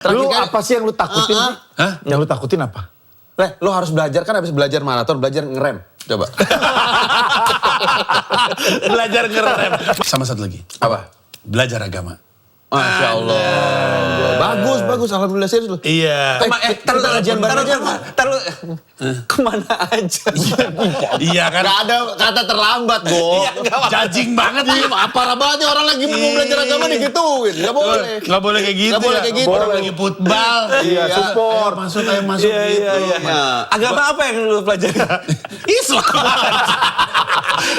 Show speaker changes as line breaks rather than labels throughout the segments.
Lu apa sih yang lu takutin sih?
Hah?
Yang lu takutin apa?
Lu harus belajar kan, habis belajar maraton, belajar ngerem. Coba.
Belajar ngerem. Sama satu lagi.
Apa?
Belajar agama.
Masya Allah. Bagus. Alhamdulillah serius lu.
Iya.
Kita kajian bareng aja.
Kemana aja?
Iya kan?
Gak ada kata terlambat, Go.
Judging banget nih.
Parah banget nih orang lagi mau belajar agama digituin. Gak boleh.
Nggak boleh kayak gitu.
Nggak boleh kayak gitu.
Orang lagi football.
Iya, support.
Ayo masuk gitu.
Iya. Agama apa yang lu pelajari?
Islam.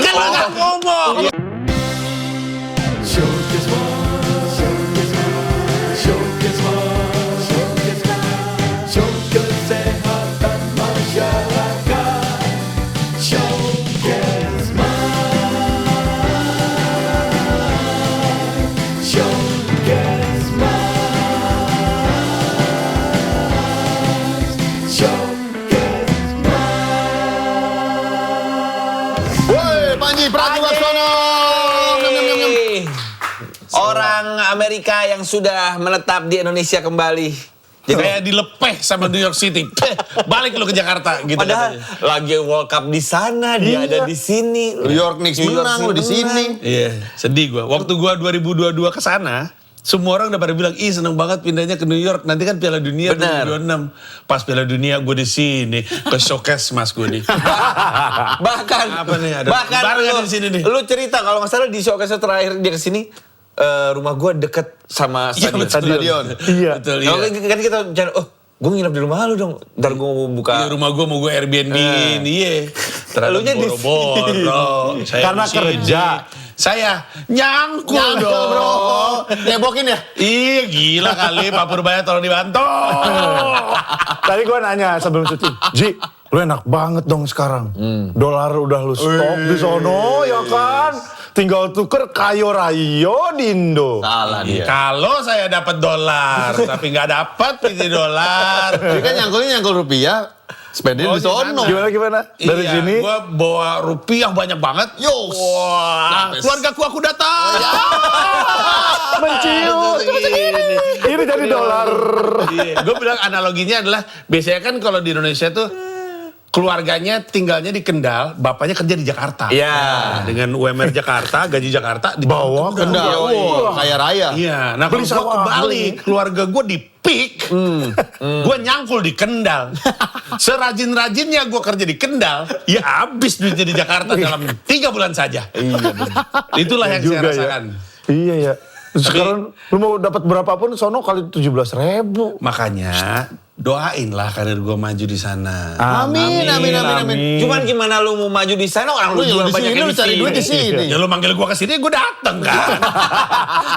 Kan lu nggak ngomong.
Orang Amerika yang sudah menetap di Indonesia kembali.
Jadi kayak dilepeh sama New York City. Balik lu ke Jakarta gitu.
Padahal lagi World Cup di sana, dia ada di sini.
New York Knicks menang, lu di sini.
Iya, sedih gua. Waktu gua 2022 ke sana, semua orang udah pada bilang, "Ih, seneng banget pindahnya ke New York. Nanti kan Piala Dunia 2026." Pas Piala Dunia gue di sini, ke showcase Mas gue nih.
Bahkan
Apa nih, ada
bahkan
barengan di sini nih.
Lu cerita kalau nggak salah di showcase terakhir dia kesini, rumah gue deket sama stadion.
Stadion.
Iya.
Betul,
Kalau
iya.
kan kita cari, gue nginep di rumah lu dong. Ntar gue mau buka.
Iya, rumah gue mau gue Airbnb-in, iya. Ternyata
Elunya di
boro-boro. Saya
Karena
di sini.
kerja.
Saya nyangkul dong.
Bro. Nyebokin ya?
Iya, gila kali. Pak Purbaya tolong dibantu.
Tadi gue nanya sebelum syuting, Ji, lu enak banget dong sekarang. Dolar udah lu stok di sono, ya kan? Tinggal tuker kayo rayo di Indo.
Salah dia.
Kalau saya dapat dolar, tapi nggak dapat ini dolar.
Dia kan nyangkul rupiah, spending di sono.
Gimana? Dari
Iya,
sini?
gue bawa rupiah banyak banget.
Yos.
Wah, keluarga aku datang.
Mencium. Ini jadi dolar.
Gue bilang analoginya adalah biasanya kan kalau di Indonesia tuh keluarganya tinggalnya di Kendal, bapaknya kerja di Jakarta.
Iya.
Nah, dengan UMR Jakarta, gaji Jakarta di
Bawa
Kendal. Wah, kaya raya.
Iya, nah kalau
Beli
gue
sawah,
kebalik, keluarga gue di Pik, gue nyangkul di Kendal. Serajin-rajinnya gue kerja di Kendal, ya habis duitnya di Jakarta dalam 3 bulan saja. Itulah yang saya
Juga ya.
rasakan.
Iya ya. Sekarang lu mau dapat berapapun sono kali 17.000.
Makanya doainlah karir gue maju di sana.
Amin.
Cuman gimana lu mau maju di sana, orang lu jual
Di
banyak
sini
yang
lu cari duit di sini.
Ya lu manggil gue kesini, gue dateng kan.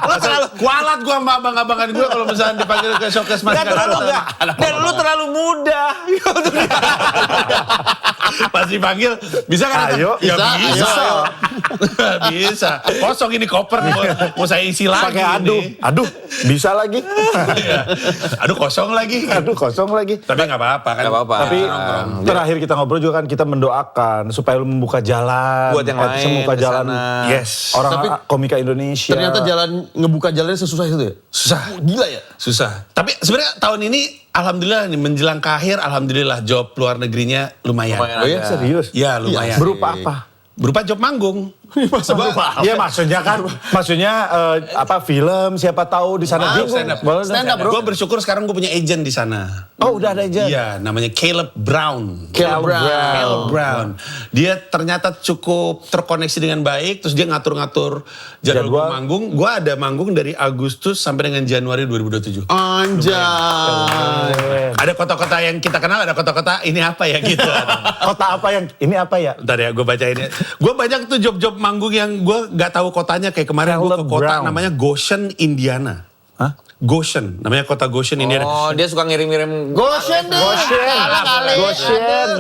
Lo terlalu
Kualat gue sama abang-abangan gue kalau misalnya dipanggil ke showcase Mas
Nggak terlalu enggak. Dan lu terlalu muda.
Pas dipanggil, bisa kan?
Ayo.
Ya bisa.
Ayo.
Bisa. Kosong ini koper nih, mau saya isi lagi.
Pakai
ini.
aduh, bisa lagi.
Iya. Aduh kosong lagi.
Aduh, kosong lagi.
Tapi nggak apa-apa kan.
Nggak apa-apa.
Tapi terakhir kita ngobrol juga kan kita mendoakan supaya lu membuka jalan.
Buat yang lain
bisa membuka
di
jalan.
sana.
Yes.
Orang
Tapi
komika Indonesia.
Ternyata ngebuka jalannya sesusah itu ya?
Susah.
Gila ya?
Susah. Tapi sebenarnya tahun ini alhamdulillah nih menjelang ke akhir alhamdulillah job luar negerinya lumayan.
Oh ya?
Serius?
Ya lumayan.
Berupa apa?
Berupa job manggung.
Iya maksudnya kan, film siapa tahu di sana.
Stand up.
Stand up, bro.
Gue bersyukur sekarang gue punya agent di sana.
Oh udah ada aja.
Iya, namanya Caleb Brown.
Caleb
Brown. Dia ternyata cukup terkoneksi dengan baik, terus dia ngatur-ngatur jadwal gua manggung. Gue ada manggung dari Agustus sampai dengan Januari 2027.
Anjay.
Ada kota-kota yang kita kenal, ada kota-kota ini apa ya gitu.
Kota apa yang ini apa ya?
Ntar ya, gue bacain ya. Gue banyak tuh job-job manggung yang gue gak tahu kotanya. Kayak kemarin gue ke
Caleb
kota
Brown.
namanya Goshen, Indiana.
Hah?
Goshen, namanya kota Goshen, Indiana.
Oh, dia suka ngirim-ngirim.
Goshen deh.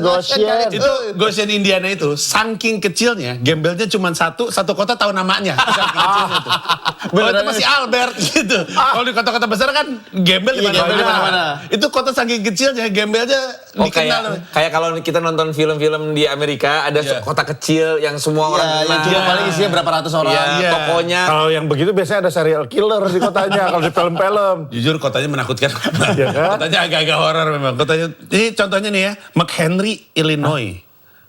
Goshen.
Itu Goshen, Indiana itu saking kecilnya, gembelnya cuma satu kota tahu namanya. Saking kecilnya tuh. Kalau itu masih Albert gitu. Kalau di kota-kota besar kan gembel di
gembel di mana-mana.
mana-mana. Itu kota saking kecilnya, gembelnya
Oh,
dikenal.
kayak kalau kita nonton film-film di Amerika, ada
Iya.
kota kecil yang semua orang
Yang
kenal.
cuma paling isinya berapa ratus orang.
Iya,
Iya.
tokonya.
Kalau yang begitu biasanya ada serial killer di kotanya. Kalau di film-film dalam.
Jujur kotanya menakutkan.
Iya kan?
Kotanya agak-agak horor memang. Kotanya, ini contohnya nih ya, McHenry, Illinois.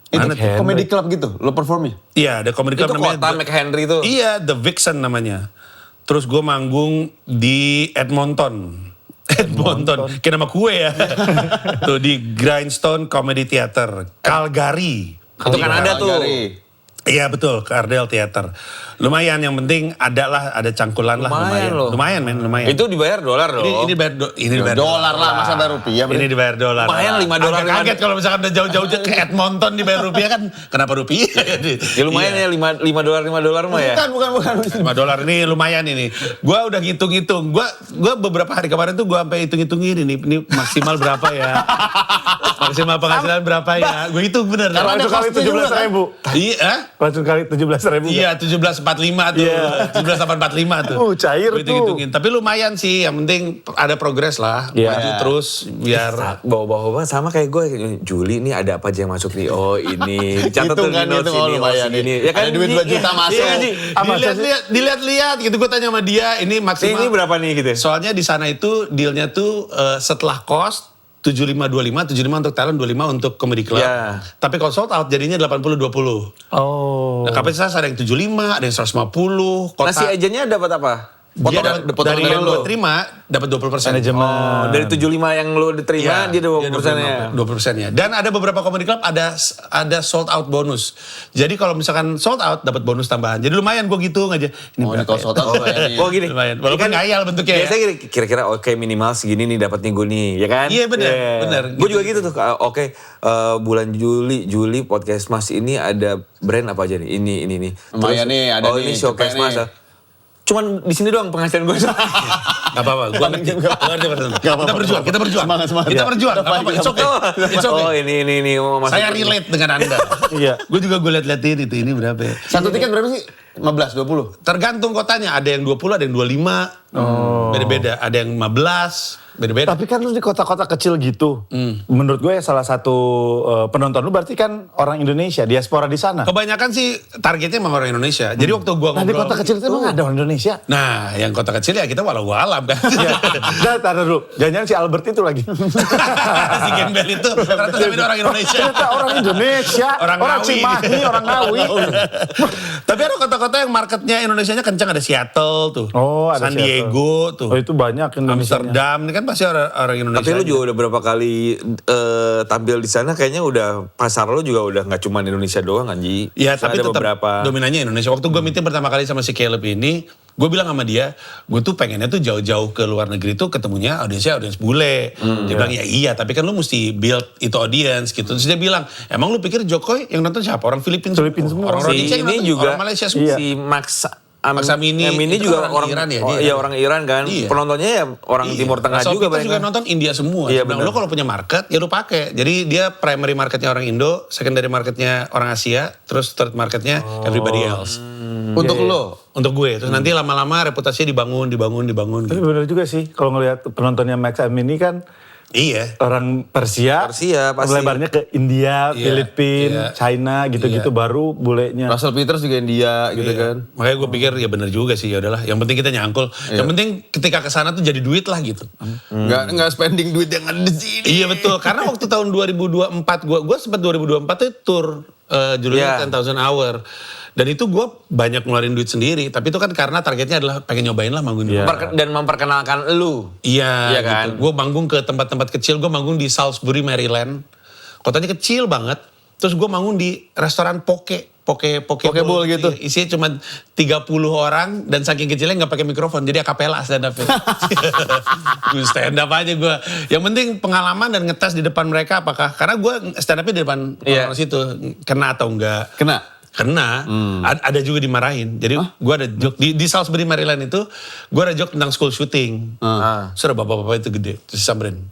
Itu
Mana tuh?
comedy club gitu, lo performnya?
Iya, ada comedy club
Itu
namanya.
kota McHenry itu.
Iya, The Vixen namanya. Terus gue manggung di Edmonton. Edmonton, kayak nama kue ya. Tuh di Grindstone Comedy Theater, Calgary.
Itu kan ada tuh.
Iya betul, Cardell Theater. Lumayan, yang penting ada cangkulan lah.
Lumayan loh.
Lumayan men, lumayan.
Itu dibayar dolar dong.
Ini dibayar
Dolar lah, masa ada rupiah.
Ini dibayar dolar.
Lumayan, $5.
Agak kaget kalau misalkan udah jauh-jauh ke Edmonton dibayar rupiah kan. Kenapa rupiah?
Ya lumayan ya, $5 mah ya.
Bukan.
$5 ini lumayan ini. Gua udah ngitung-ngitung. Gua beberapa hari kemarin tuh gua sampai hitung-hitungin ini maksimal berapa ya. Maksimal penghasilan berapa ya. Gue hitung bener.
Kalau itu kali 17.000.
Iya.
Langsung kali 17.000.
Iya, 17.45 tuh.
Iya.
17.45 tuh.
Cair
Gua
tuh.
hitung-hitungin. Tapi lumayan sih, yang penting ada progres lah.
Iya.
Maju terus biar
Bawa-bawa sama kayak gue. Juli nih ada apa aja yang masuk nih. Oh ini. Dicatat tuh di
Hitungan
notes
itu, oh,
ini.
lumayan
segini.
nih.
Ya kan?
Ada duit 2 juta masuk.
Iya, Ji.
dilihat-lihat gitu. Gue tanya sama dia, ini maksimal.
Ini berapa nih gitu?
Soalnya di sana itu dealnya tuh setelah cost 75-25, 75 untuk talent, 25 untuk comedy club.
Ya.
Tapi kalau sold out jadinya 80-20.
Oh.
Nah, kapasitas ada yang 75, ada yang 150. Kota,
Nasi agennya dapat apa?
dia
potongan
dari
dari
yang
lo.
gue terima dapat 20%.
Manajemen.
Oh, dari 75 yang lo diterima, dia 20%-nya.
20%-nya. Dan ada beberapa comedy club ada sold out bonus. Jadi kalau misalkan sold out dapat bonus tambahan. Jadi lumayan gue gitu aja. Ini
Oh, ini
berapa
kalau
ya?
sold out lumayan nih.
Oh gini.
Lumayan. Walaupun ngayal bentuknya ya.
Biasanya kira-kira oke minimal segini nih dapat minggu nih, ya kan?
Iya, bener, bener.
Gue juga gitu tuh. Oke, bulan Juli podcast Mas ini ada brand apa aja nih? Ini nih.
Lumayan nih, ada
oh,
nih,
ini showcase
cepet
Mas.
nih.
Cuman di sini doang penghasilan gue.
Gak apa-apa, gue ngerti. Kita berjuang.
Semangat.
Kita berjuang, gak apa-apa. It's okay. It's okay.
Oh ini. Oh, Mas.
Saya relate dengan Anda.
Iya.
Gue juga liat-liatin itu, ini berapa ya.
Satu tiket berapa sih? 15, 20?
Tergantung kotanya, ada yang 20, ada yang 25. Beda-beda, ada yang 15, beda-beda.
Tapi kan lu di kota-kota kecil gitu. Menurut gue salah satu penonton lu berarti kan orang Indonesia, diaspora di sana.
Kebanyakan sih targetnya memang orang Indonesia. Jadi waktu gue
Nah di
ngobrol.
kota kecil itu emang ada orang Indonesia?
Nah, yang kota kecil ya kita walau alam kan.
Nah, taruh dulu. Jangan-jangan si Albert itu lagi.
Si Gembel itu ternyata tapi orang Indonesia.
Ternyata orang Indonesia,
Orang
orang
Ngawi.
Cimahi, orang Ngawi.
Tapi ada kota-kota yang marketnya Indonesianya kencang, ada Seattle tuh.
Oh, ada
San Diego tuh.
Oh itu banyak Indonesia.
Amsterdam, ini kan pasti orang Indonesia.
Tapi lu juga udah berapa kali tampil di sana, kayaknya udah pasar lu juga udah nggak cuma Indonesia doang kan, Ji?
Iya,
Ada
tapi tetap
beberapa.
dominannya Indonesia. Waktu gue meeting pertama kali sama si Caleb ini, gue bilang sama dia, gue tuh pengennya tuh jauh-jauh ke luar negeri tuh ketemunya audiens bule. Dia bilang, ya iya, tapi kan lu mesti build itu audience gitu. Terus dia bilang, emang lu pikir Jokowi yang nonton siapa? Orang Filipina semua. Orang
Si
Indonesia yang
ini
nonton,
juga
orang Malaysia semua.
si Max
Max Amini,
Amini
itu
juga
orang Iran ya, dia.
Iya orang Iran kan.
Iya.
Penontonnya ya orang
Iya.
Timur Tengah
Soal
juga
kita
banyak.
juga nonton India semua.
Iya,
Dia bilang,
benar.
lu kalau punya market ya lu pakai. Jadi dia primary marketnya orang Indo, secondary marketnya orang Asia, terus third marketnya everybody else.
Untuk lo?
Untuk gue. Terus nanti lama-lama reputasinya dibangun.
Tapi
Gitu.
benar juga sih kalau ngelihat penontonnya Max Amin ini kan
Iya.
orang Persia,
Persia, pasti.
melebarnya ke India,
Iya,
Filipina,
iya.
China gitu-gitu
Iya.
baru bulenya.
Russell Peters juga India gitu
Iya.
kan.
Makanya gue pikir ya bener juga sih, ya udahlah. Yang penting kita nyangkul. Yang penting ketika kesana tuh jadi duit lah gitu.
Nggak spending duit yang ada di sini.
Iya betul. Karena waktu tahun 2024 gue sempat 2024 tuh tour judulnya
Iya.
10,000 Hour. Dan itu gue banyak ngeluarin duit sendiri. Tapi itu kan karena targetnya adalah pengen nyobain lah manggung di luar.
Dan memperkenalkan lu.
Iya,
Iya kan?
gitu. Gue manggung ke tempat-tempat kecil. Gue manggung di Salisbury, Maryland. Kotanya kecil banget. Terus gue manggung di restoran poke
bowl gitu.
Iya, isinya cuma 30 orang dan saking kecilnya nggak pakai mikrofon. Jadi akapela stand up. Gue stand up aja gue. Yang penting pengalaman dan ngetes di depan mereka apakah karena gue stand upnya di depan
Iya.
orang situ kena atau enggak. Kena, ada juga dimarahin. Jadi gue ada joke di Salisbury Maryland itu, gue ada joke tentang school shooting. Sudah bapak-bapak itu gede, terus disamperin.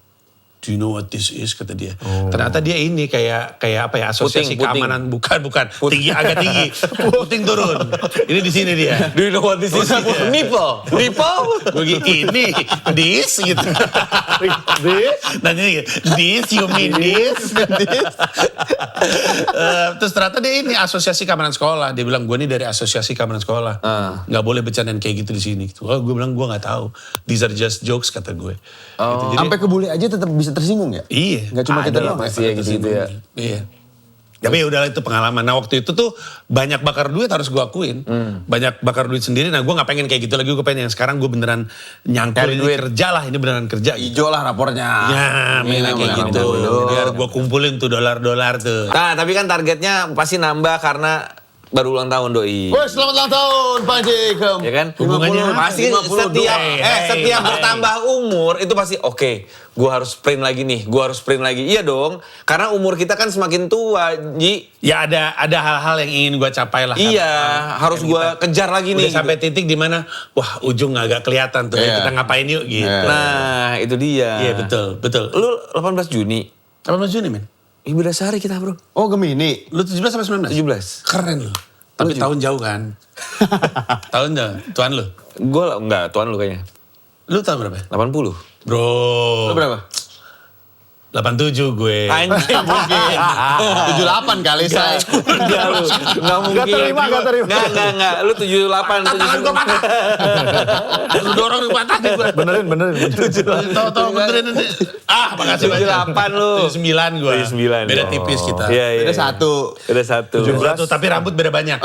Do you know what this is? Kata dia. Ternyata dia ini kayak apa ya, asosiasi
Puting.
keamanan. Bukan. Tinggi, agak tinggi. Puting turun. Ini di sini dia.
Do you know what this is? Nipple.
Gue ini, this gitu. Nanya this, you mean this? Terus ternyata dia ini asosiasi keamanan sekolah. Dia bilang, gue ini dari asosiasi keamanan sekolah. Nggak boleh bercandaan kayak gitu di sini. Gue bilang, gue nggak tahu. These are just jokes, kata gue. Gitu. Jadi,
Sampai ke bule aja tetap bisa tersinggung ya?
iya.
Nggak cuma kita
Ada
doang.
pasti ya gitu ya.
Iya. Tapi ya udahlah, itu pengalaman. Nah waktu itu tuh banyak bakar duit, harus gue akuin. Banyak bakar duit sendiri. Nah gue gak pengen kayak gitu lagi. Gue pengen yang sekarang gue beneran nyangkul. Ini kerja lah. Ini beneran kerja.
Ijo lah rapornya.
Ya, mainnya kayak gitu. Biar gue kumpulin tuh dolar-dolar tuh.
Nah, tapi kan targetnya pasti nambah karena baru ulang tahun doi.
Woi, selamat ulang tahun Pak Jacob.
Ya kan?
Hubungannya
pasti
52.
setiap bertambah umur itu pasti oke, gue harus sprint lagi nih, gue harus sprint lagi. Iya dong, karena umur kita kan semakin tua, Ji.
Ya ada hal-hal yang ingin gue capai lah.
Iya, harus gue kejar lagi
Udah
nih.
sampai titik di mana, wah ujung agak kelihatan tuh.
Iya.
Kita ngapain yuk gitu.
Nah, itu dia.
Iya betul.
Lu 18 Juni.
18 Juni men.
Ibu Dasari kita, Bro.
Oh, Gemini.
Lu 17 sampai 19?
17.
Keren lu. Tapi tahun jauh kan? Tahun jauh. Tuan lu?
Gue enggak, tuan lu kayaknya.
Lu tahun berapa?
80.
Bro.
Lu berapa?
87 gue.
Anjing mungkin.
78 kali saya.
Enggak lu. Enggak mungkin.
Gak terima.
Enggak. Lu 78.
Tangan gue patah. Lu dorong gue patah nih gue.
Benerin.
Tahu benerin nanti. Makasih banyak.
78 lu.
79 gue.
79.
Beda tipis kita.
Iya.
Beda satu.
Beda satu.
17 tapi rambut beda banyak.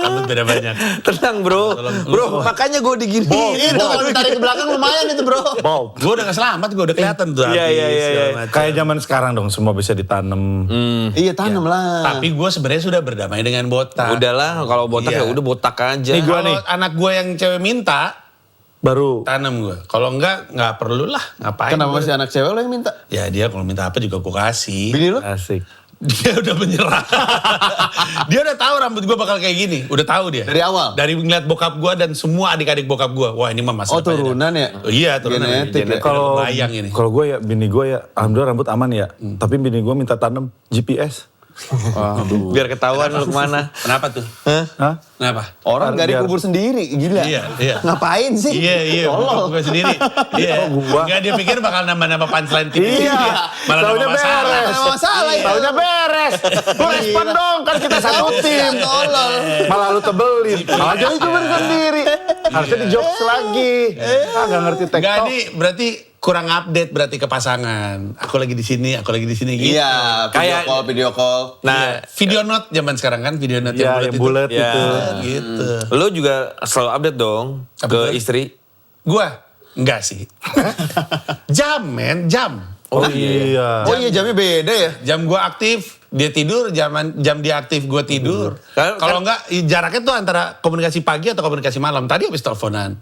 Rambut beda banyak.
Tenang, Bro. Bro, makanya gue diginiin.
Itu kalau ditarik ke belakang lumayan itu, Bro.
Bob.
Gue udah gak selamat, gue udah kelihatan tuh.
Iya,
habis,
iya, iya,
segala
iya.
macam.
Kayak zaman sekarang dong, semua bisa ditanam.
Iya, tanam lah.
Tapi gue sebenarnya sudah berdamai dengan botak.
Udahlah, kalau botak
Iya.
ya udah botak aja.
Nih, gua
Kalau anak gue yang cewek minta,
Baru.
tanam gue. Kalau enggak perlu lah. Ngapain?
Kenapa
gue?
masih anak cewek lo yang minta?
Ya dia kalau minta apa juga gue kasih.
Bini lo?
Asik.
Dia udah menyerah. Dia udah tahu rambut gue bakal kayak gini. Udah tahu dia.
Dari awal?
Dari ngeliat bokap gue dan semua adik-adik bokap gue. Wah ini mah masa
Oh,
depannya
turunan
dah.
ya?
Oh, iya turunan.
Genetik ya?
Kalau
bayang ini.
kalau gue ya, bini gue ya, alhamdulillah rambut aman ya. Tapi bini gue minta tanam GPS.
Aduh.
Biar ketahuan lu kemana.
Kenapa tuh?
Hah?
Kenapa?
Orang gak
Biar-
dikubur sendiri, gila.
Iya.
Ngapain sih?
Iya, bokap gue sendiri. Iya.
gua?
Enggak, dia pikir bakal nambah-nambah punchline tipis.
Iya.
Malah
Taunya
nambah masalah.
beres.
Nggak masalah itu.
Taunya beres. Lu respon dong, kan kita satu tim.
Tolol.
Malah lu tebelin. Malah jadi kubur sendiri. Harusnya di jokes lagi. Gak ngerti
Enggak,
TikTok.
ini berarti kurang update berarti ke pasangan. Aku lagi di sini gitu.
Iya,
Kayak-
video call.
Nah, video note zaman sekarang kan, video note
Ya, yang bulat
Ya.
itu.
Gitu.
Lu juga selalu update dong
Apa
ke
tuh?
istri.
Gua enggak sih. Jam.
Oh iya.
Oh iya, jamnya beda ya?
Jam gua aktif, dia tidur, jam dia aktif gua tidur.
Kan-
Kalau enggak jaraknya tuh antara komunikasi pagi atau komunikasi malam. Tadi habis teleponan.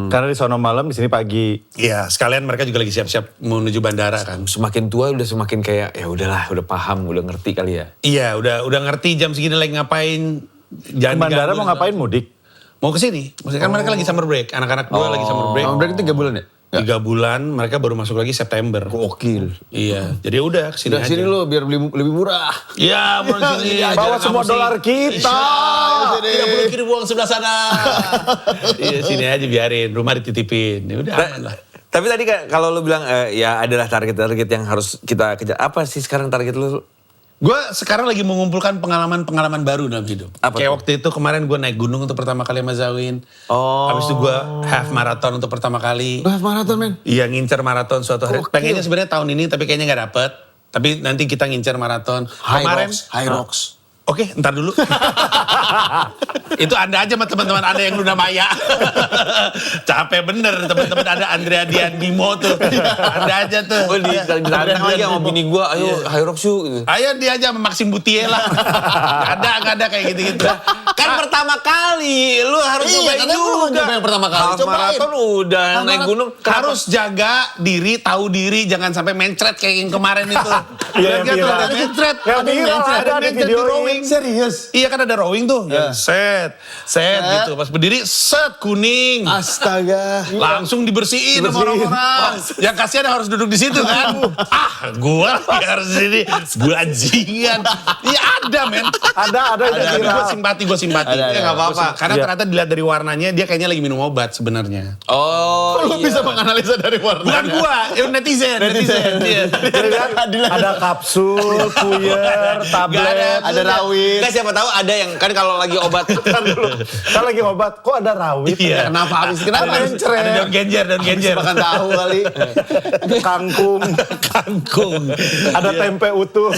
Karena di sono malam, di sini pagi.
Iya, sekalian mereka juga lagi siap-siap menuju bandara kan.
Semakin tua udah semakin kayak ya udahlah, udah paham, udah ngerti kali ya.
Iya, udah ngerti jam segini lagi ngapain. Jangan
Ke bandara
diganggu.
mau ngapain, mudik?
Mau ke sini. Maksudnya kan mereka lagi summer break. Anak-anak gua lagi summer break.
Sama break 3 bulan ya?
3 bulan, mereka baru masuk lagi September.
Gokil.
Iya, jadi udah kesini
Udah
aja.
sini lo biar lebih murah.
Iya, mau di sini.
Bawa
Ajaran
semua
kamu sih.
dolar kita.
Iya, 30 kirim uang sebelah sana. Iya, sini aja biarin. Rumah dititipin. Ya udah aman lah.
Tapi tadi kan kalau lu bilang ya adalah target-target yang harus kita kejar. Apa sih sekarang target lu?
Gue sekarang lagi mengumpulkan pengalaman-pengalaman baru dalam hidup.
Apa
Kayak
tuh?
waktu itu kemarin gue naik gunung untuk pertama kali sama Zawin.
Oh.
Habis itu gue half marathon untuk pertama kali.
Half marathon, men.
Iya, ngincer maraton suatu hari.
Gokil.
Pengennya sebenarnya tahun ini tapi kayaknya nggak dapet. Tapi nanti kita ngincer maraton. Kemarin
High rocks.
Oke, ntar dulu. Itu Anda aja sama teman-teman Anda yang Luna Maya. Capek bener teman-teman ada Andrea Dian Bimo tuh. Anda aja tuh.
Oh, ditantang lagi sama bini gua, ayo high rocks yuk. Gitu.
Ayo dia aja sama Maxim Butie lah. Gak ada kayak gitu-gitu.
Kan pertama kali, lu harus
Iya,
cobain
katanya lu
juga.
coba yang pertama kali.
Half
Cobain.
marathon udah,
Half
naik
marathon.
gunung. Kenapa?
Harus jaga diri, tahu diri, jangan sampai mencret kayak yang kemarin itu.
Iya, yang
Lihat nggak tuh,
viral.
ada mencret.
Yang viral, ada di
mencret
videoin.
rowing. rowing.
Serius?
Iya kan ada rowing tuh, yang set gitu. Pas berdiri, set kuning.
Astaga.
Langsung dibersihin sama orang-orang. Yang kasihan harus duduk di situ kan. Gua lagi harus di sini. Bajingan. Iya ada men.
Ada itu
Tapi
viral.
gue simpati.
Ada.
Ya nggak apa-apa. Karena
Iya.
ternyata dilihat dari warnanya, dia kayaknya lagi minum obat sebenarnya.
Oh,
Lu
iya.
bisa menganalisa dari warna.
Bukan gua, netizen. Iya.
Ada kapsul, puyer, tablet.
Ada rawit.
Nggak, siapa tahu ada yang kan kalau lagi obat.
Kan lagi obat, kok ada rawit?
Iya.
Kenapa habis? Kenapa?
Ada daun genjer, daun genjer.
Makan tahu kali.
Kangkung,
Kangkung.
ada tempe utuh.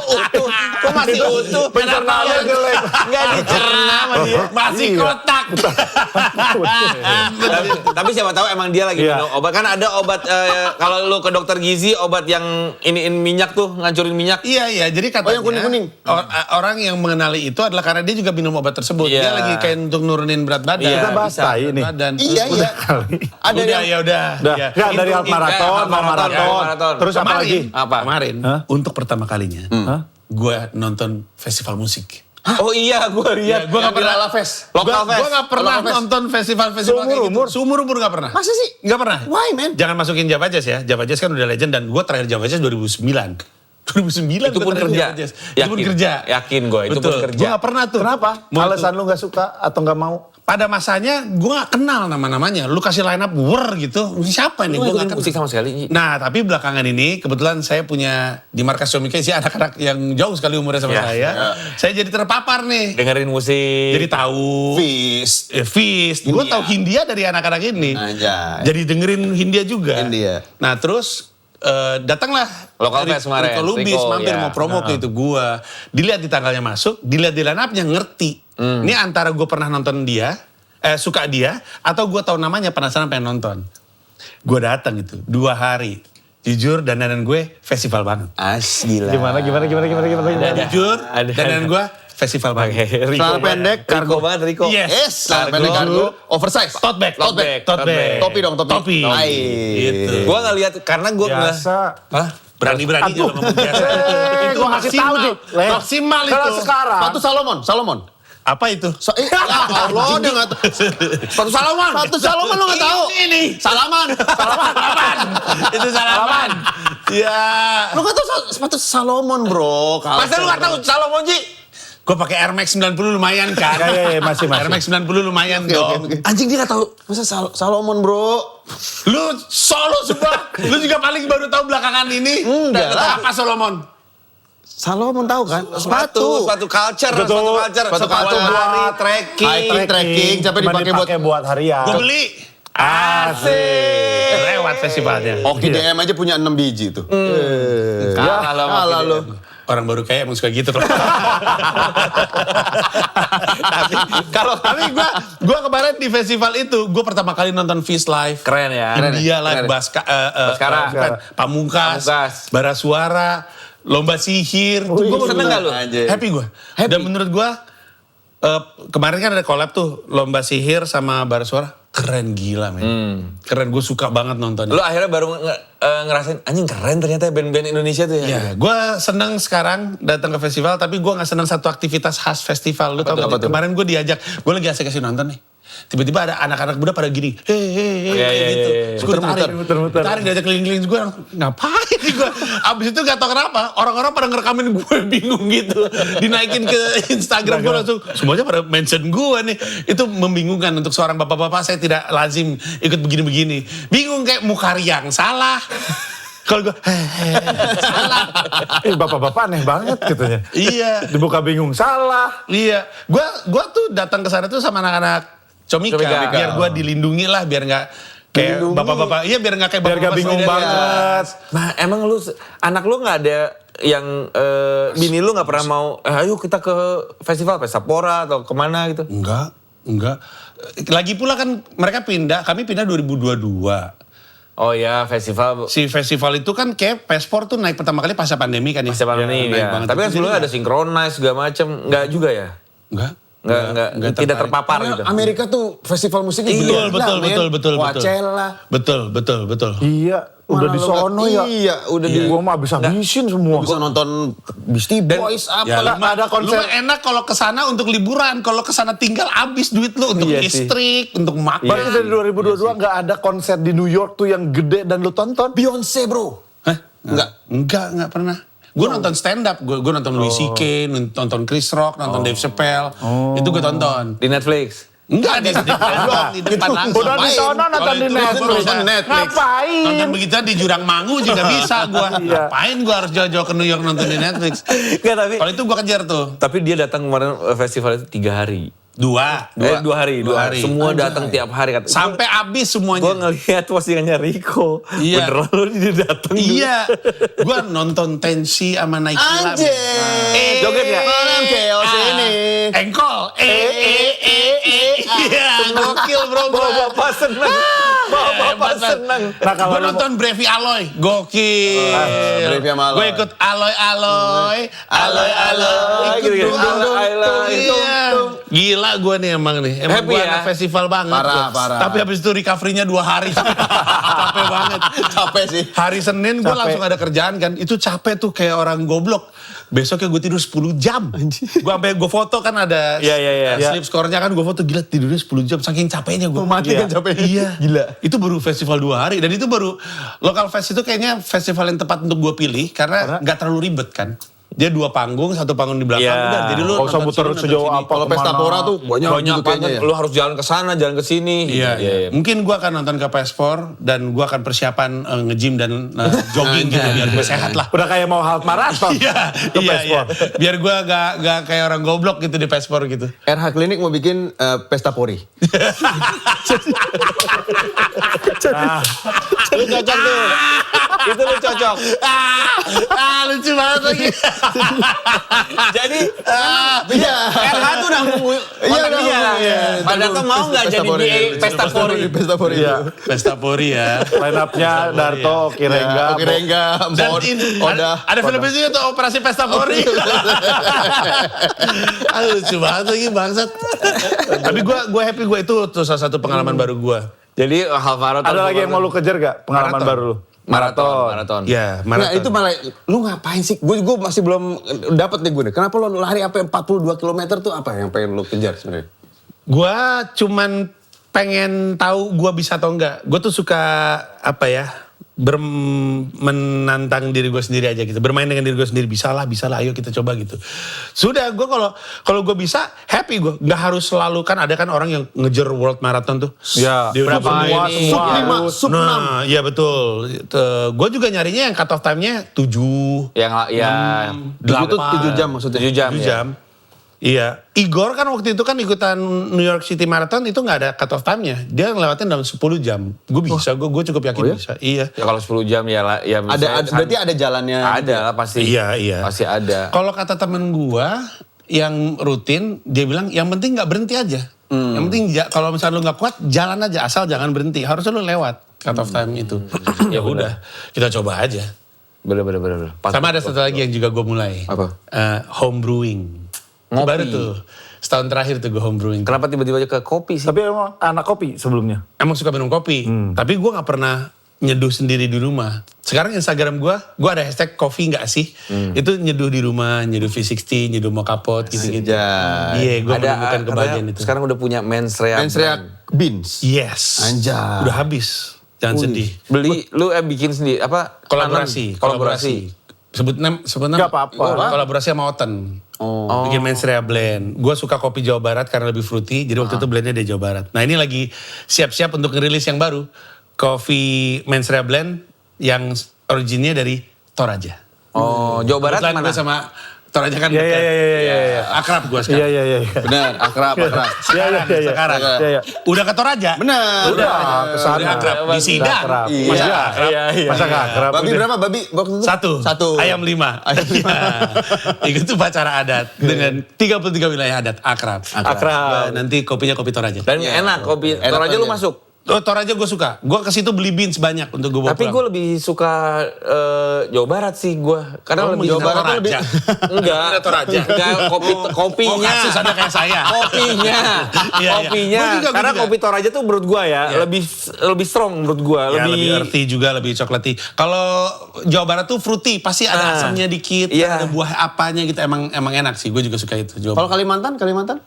Utuh, kok masih utuh?
Pencernaan jelek.
Nggak dicerna sama dia.
Masih
Iya.
kotak.
Tapi siapa tahu emang dia lagi
Iya.
minum obat. Kan ada obat, kalau lu ke dokter gizi, obat yang iniin minyak tuh, ngancurin minyak.
Iya, jadi katanya
yang kuning-kuning.
Orang yang mengenali itu adalah karena dia juga minum obat tersebut.
Iya.
Dia lagi kayak untuk nurunin berat badan.
Iya,
Kita bahas
bisa.
tai nih.
Badan.
Iya, iya. Ada
Udah,
yang
ya udah.
Udah,
Ya.
nggak, dari half marathon,
half
mau
marathon,
marathon.
half marathon.
Terus apa lagi?
Apa?
Kemarin,
Hah?
untuk pertama kalinya,
Hah?
gue nonton festival musik.
Oh iya, gue lihat.
Gue
yang di Lala Fest.
Lokal fest.
Gue gak pernah
Lokal fest.
nonton festival-festival kayak gitu.
Seumur-umur?
Seumur-umur gak pernah.
Masa sih?
Gak pernah.
Why, man?
Jangan masukin Java Jazz ya. Java Jazz kan udah legend dan gue terakhir Java Jazz 2009. 2009
Itu
gua
pun
terakhir
kerja.
Java Jazz. Itu pun
Yakin.
kerja.
Yakin gua, itu pun
Betul.
kerja.
Gue gak pernah tuh.
Kenapa?
Mau
Alasan
tuh.
lu gak suka atau gak mau?
Pada masanya gue gak kenal nama-namanya. Lu kasih line up gitu. Siapa nih?
Gue
Gue
ikutin
gak
musik
kenal.
sama sekali.
Nah, tapi belakangan ini kebetulan saya punya di markas Comika sih anak-anak yang jauh sekali umurnya sama
Ya.
saya. Saya jadi terpapar nih.
Dengerin musik.
Jadi tahu
Feast.
Feast. Gue
Hindia.
tahu Hindia dari anak-anak ini.
Anjay.
Jadi dengerin Hindia juga.
Hindia.
Nah terus datanglah
Local Fest kemarin.
Rico Lubis
Rico,
mampir
ya.
mau promo ke itu gua. Dilihat di tanggalnya masuk, dilihat di line up-nya ngerti. Ini antara gue pernah nonton dia, suka dia, atau gue tahu namanya penasaran pengen nonton. Gue datang itu 2 hari. Jujur dandanan gue festival banget.
Gila.
Gimana?
Jujur
Ada.
dandanan gue festival banget.
Celana pendek,
Kargo banget, Rico.
Yes.
Yes, celana pendek kargo, oversize.
Tote bag.
Tote bag.
Topi dong, topi.
Topi.
Hai.
Gitu.
Gue nggak lihat karena gue
Biasa.
Hah?
Berani-beraninya lo ngomong biasa. Itu
gua kasih tahu, Dik.
maksimal
Kalau
itu.
sekarang.
Sepatu Salomon.
Apa itu?
Ya Allah, dia nggak tahu.
Sepatu Salomon.
Sepatu Salomon lo nggak tahu.
Ini.
Salaman.
Itu salaman. Ya.
Lo nggak tahu sepatu Salomon, bro.
Masa lu nggak tahu Salomon Ji?
Gue pakai Air Max 90 lumayan kan?
Iya, masih.
Air Max 90 lumayan dong.
Oke. Anjing dia nggak tahu. Masa Salomon, bro?
Lu solo sumpah. Lu juga paling baru tahu belakangan ini.
Enggak lah.
Apa Solomon?
Salomon tahu kan?
Sepatu culture,
Betul.
sepatu
Sepatu
lari,
buat
trekking.
high trekking, tapi
Cuma
dipakai
buat harian.
Gue beli.
Asik.
Lewat festivalnya.
Oki DM aja punya 6 biji tuh.
Kalah lo sama
Kalah
Oki
lo.
DM.
Orang baru kaya emang suka gitu. Tapi gue kemarin di festival itu, gue pertama kali nonton Feast Live.
Keren ya.
India
Keren.
Live,
Baskara.
bukan, Pamungkas, Bara Suara, Lomba Sihir. Tuh gua
Seneng
bener-
gak lu?
Anjay.
Happy gue. Dan menurut gue, kemarin kan ada collab tuh, Lomba Sihir sama Bara Suara. Keren gila men. Keren, gue suka banget nontonnya.
Lu akhirnya baru ngerasain, anjing keren ternyata band-band Indonesia tuh ya.
Ya, gue seneng sekarang datang ke festival, tapi gue nggak seneng satu aktivitas khas festival. Lu tau
tuh, apa
gak?
tuh?
Kemarin gue diajak, gue lagi asik-asik nonton nih. Tiba-tiba ada anak-anak muda pada gini,
Iya,
kayak gitu. Terus gue
Muter-muter.
ditarik diajak keliling-keliling, gue ngapain nih gue. Abis itu gak tau kenapa, orang-orang pada ngerekamin gue bingung gitu. Dinaikin ke Instagram gue langsung, semuanya pada mention gue nih. Itu membingungkan untuk seorang bapak-bapak, saya tidak lazim ikut begini-begini. Bingung kayak muka riang, salah. Kalau gue, salah.
Bapak-bapak aneh banget katanya.
Iya.
Dibuka bingung, salah.
Iya, gua tuh datang ke sana tuh sama anak-anak Comika,
Comika.
biar gua dilindungi lah, biar nggak kayak
Dilindungi.
bapak-bapak. Iya, biar nggak kayak
Biar
bapak-bapak
gak bingung
sendiri.
banget.
Nah emang lu, anak lu gak ada yang bini lu gak pernah mau, ayo kita ke festival, Pestapora atau kemana gitu?
Enggak. Lagi pula kan mereka kami pindah 2022.
Oh ya festival
Si festival itu kan kayak Pespor tuh naik pertama kali pasca pandemi kan ya.
pasca pandemi
naik
ya.
banget.
Tapi kan
Jadi
sebelumnya ada synchronize segala macem, nggak juga ya?
Enggak.
Nggak tidak
tertarik.
terpapar
Karena
gitu.
Amerika tuh festival musiknya
Betul,
gila,
betul,
men.
betul.
Coachella.
Betul.
Iya, udah
Mana
di
lo
sono
nggak-
ya.
Iya, udah di...
Gua mah habis-habisin semua.
Bisa nonton Beastie Boys
Ya,
apa.
lu mah
ada konser.
lu mah enak kalau kesana untuk liburan, kalau kesana tinggal habis duit lu untuk
Iya sih.
listrik, untuk makan.
Berarti dari 2022 nggak ada konser di New York tuh yang gede dan lu tonton?
Beyonce bro.
Hah?
Enggak.
Enggak pernah. Gue nonton stand up, gue nonton Louis C.K., nonton Chris Rock, nonton Dave Chappelle. Itu gue tonton.
Di Netflix.
Enggak di belum di depan langsung.
Udah di
Ngapain?
sono nonton
Kalau
di
itu
Netflix.
gua bisa
Netflix.
Ngapain?
Nonton begitu di Jurang Mangu juga bisa gue.
Iya.
Ngapain gue harus jauh-jauh ke New York nonton di Netflix.
Enggak, tapi
Kalau itu gue kejar tuh.
tapi dia datang kemarin festival itu 3 hari.
Dua.
2 hari. Semua
Anjay.
datang tiap hari.
Sampai habis semuanya.
Gue ngelihat postingannya Rico.
Iya.
Beneran lu dia datang.
Iya. Gue nonton Tensi sama Nike Lab.
Anjir.
Joget nggak?
Malam chaos ini.
Engkol. Iya, gokil bro.
Bapak seneng. Bapak seneng.
Nah, kalau
Gue
lu-
nonton Brevi Aloy. Gokil.
Brevi sama Aloy.
Gue ikut Aloy. Ikut
Gitu-gitu.
dong.
Aloy.
Iya. Gila gue nih emang nih. Emang
Happy
gue
ya?
anak festival banget.
Parah,
gua.
parah.
Tapi habis itu recovery-nya 2 hari. Capek banget.
Capek sih.
Hari Senin gue
Capek.
langsung ada kerjaan kan. Itu capek tuh kayak orang goblok. Besoknya gue tidur 10 jam. Gue sampai gue foto kan ada
Iya.
sleep score-nya kan. Gue foto gila tidurnya 10 jam. Saking capeknya gue.
Mati kan capeknya.
Iya.
Gila.
Itu baru festival 2 hari. Dan itu baru local fest itu kayaknya festival yang tepat untuk gue pilih. Karena nggak terlalu ribet kan. Dia 2 panggung, 1 panggung di belakang.
Iya.
Udah, jadi lu
Nggak usah
nonton
muter
sini, nonton
sejauh
sini.
apa.
Kalau pesta
Kemana?
pora tuh banyak
Banyak
gitu kayaknya
banget.
ya.
Lu harus jalan ke sana, jalan ke sini.
Iya. Mungkin gue akan nonton ke PS4 dan gue akan persiapan nge-gym dan jogging gitu biar gue sehat lah.
Udah kayak mau half marathon.
Iya. Biar gue gak kayak orang goblok gitu di PS4 gitu.
RH Klinik mau bikin pesta pori.
Lu cocok tuh. Itu lu cocok.
Lucu banget lagi.
Jadi
Iya.
RH tuh udah nunggu
Iya,
kontak
udah
dia.
nunggu, iya.
Padahal tuh mau nggak
Pesta
jadi
pori.
di pesta pori.
Pesta pori.
Iya.
Pesta Pori ya.
Line up-nya Darto, Kirengga.
Oke, Rengga,
Dan
Mod,
ini,
Oda.
ada film itu tuh Operasi Pesta Pori. Lucu banget lagi bangsat. Tapi gue happy gue itu tuh salah satu pengalaman baru gue.
Jadi hal maraton.
Ada lagi yang mau lu kejar gak? Pengalaman
Maraton.
baru lu?
Maraton.
Ya,
Nah
maraton.
itu malah, lu ngapain sih? Gue masih belum dapat nih gue nih. Kenapa lu lari apa 42 km tuh apa yang pengen lu kejar sebenarnya?
Gue cuman pengen tahu gue bisa atau enggak. Gue tuh suka apa ya, menantang diri gue sendiri aja gitu. Bermain dengan diri gue sendiri. Bisa lah, ayo kita coba gitu. Sudah, gue kalau gue bisa, happy gue. Nggak harus selalu, kan ada kan orang yang ngejar world marathon tuh.
Ya,
Dia udah
berapa
main
ini,
sub 5, sub 6.
Nah, iya betul. Gue juga nyarinya yang cut off time-nya 7,
Yang ya
7 jam maksudnya.
7 jam.
7
ya.
jam. Iya, Igor kan waktu itu kan ikutan New York City Marathon itu nggak ada cut off time-nya. Dia ngelewatin dalam 10 jam. Gue bisa, gue cukup yakin
Oh ya?
bisa. Iya.
Ya kalau 10 jam ya ya
Berarti ada jalannya.
ada lah pasti.
Iya.
Pasti ada.
Kalau kata temen gua yang rutin, dia bilang yang penting nggak berhenti aja. Yang penting kalau misalnya lu nggak kuat, jalan aja asal jangan berhenti. Harusnya lu lewat cut off time itu. Ya udah, kita coba aja.
Bener.
Sama ada satu lagi yang juga gue mulai.
Apa?
Home brewing. Itu
Ngopi.
baru tuh. Setahun terakhir tuh gue home brewing.
Kenapa tiba-tiba ke kopi sih?
Tapi emang anak kopi sebelumnya.
Emang suka minum kopi. Tapi gue gak pernah nyeduh sendiri di rumah. Sekarang Instagram gue ada hashtag coffee gak sih? Itu nyeduh di rumah, nyeduh V60, nyeduh mocha pot gitu-gitu. Iya, gue menemukan kebahagiaan itu.
Sekarang udah punya Men's React.
Men's React Beans.
Yes.
Anjay.
Udah habis. Jangan sedih.
Beli, lu bikin sendiri apa?
Kolaborasi. Sebut nama.
Nggak apa-apa.
Kolaborasi sama Oten. Bikin Men's React Blend. Gue suka kopi Jawa Barat karena lebih fruity. Jadi waktu itu blendnya dari Jawa Barat. Nah ini lagi siap-siap untuk ngerilis yang baru. Kopi Men's React Blend yang originnya dari Toraja.
Oh, Jawa Barat
Kebetulan
mana?
gue sama Toraja kan
Iya,
dekat.
iya.
Akrab gue
Iya,
sekarang.
iya.
Benar, akrab.
Sekarang.
Iya.
Udah ke Toraja?
Benar.
Udah, kesana.
Udah akrab. Di Sidang.
akrab.
Iya.
Masa akrab?
Masa gak akrab?
Babi
Udah.
berapa babi waktu itu?
Satu. Ayam 5.
Ayam 5.
Itu upacara adat. Dengan 33 wilayah adat. Akrab.
Akrab.
Nanti kopinya kopi Toraja.
Dan enak kopi.
Enak
Toraja lu
aja.
masuk.
Toraja gue suka. Gue ke situ beli beans banyak untuk gue bawa
Tapi gue
pulang.
lebih suka Jawa Barat sih gue. Karena lebih
Jawa Barat tuh lebih...
Enggak.
Toraja.
Enggak, kopinya.
Oh, kasus ada kayak saya.
Kopinya.
Iya.
Kopinya.
Gua
Karena
juga.
kopi Toraja tuh menurut gue ya,
Iya.
lebih strong menurut gue.
Ya, lebih earthy juga, lebih coklati. Kalau Jawa Barat tuh fruity, pasti ada asamnya dikit,
Iya.
ada buah apanya gitu. Emang enak sih, gue juga suka itu. Jawa
Kalau
Barat.
Kalimantan?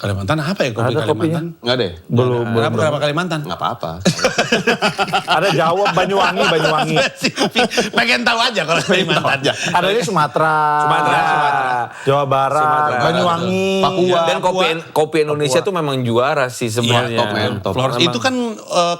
Kalimantan apa ya kopi
Ada
Kalimantan?
Nggak deh.
Belum.
Kenapa Kalimantan?
Nggak apa-apa.
Ada Jawa, Banyuwangi.
Pengen tahu aja kalau Kalimantan.
Ada ini Sumatera. Jawa Barat,
Sumatera.
Banyuwangi.
Papua.
Dan kopi Indonesia tuh memang juara sih sebenarnya.
Top, man, top.
Flores itu kan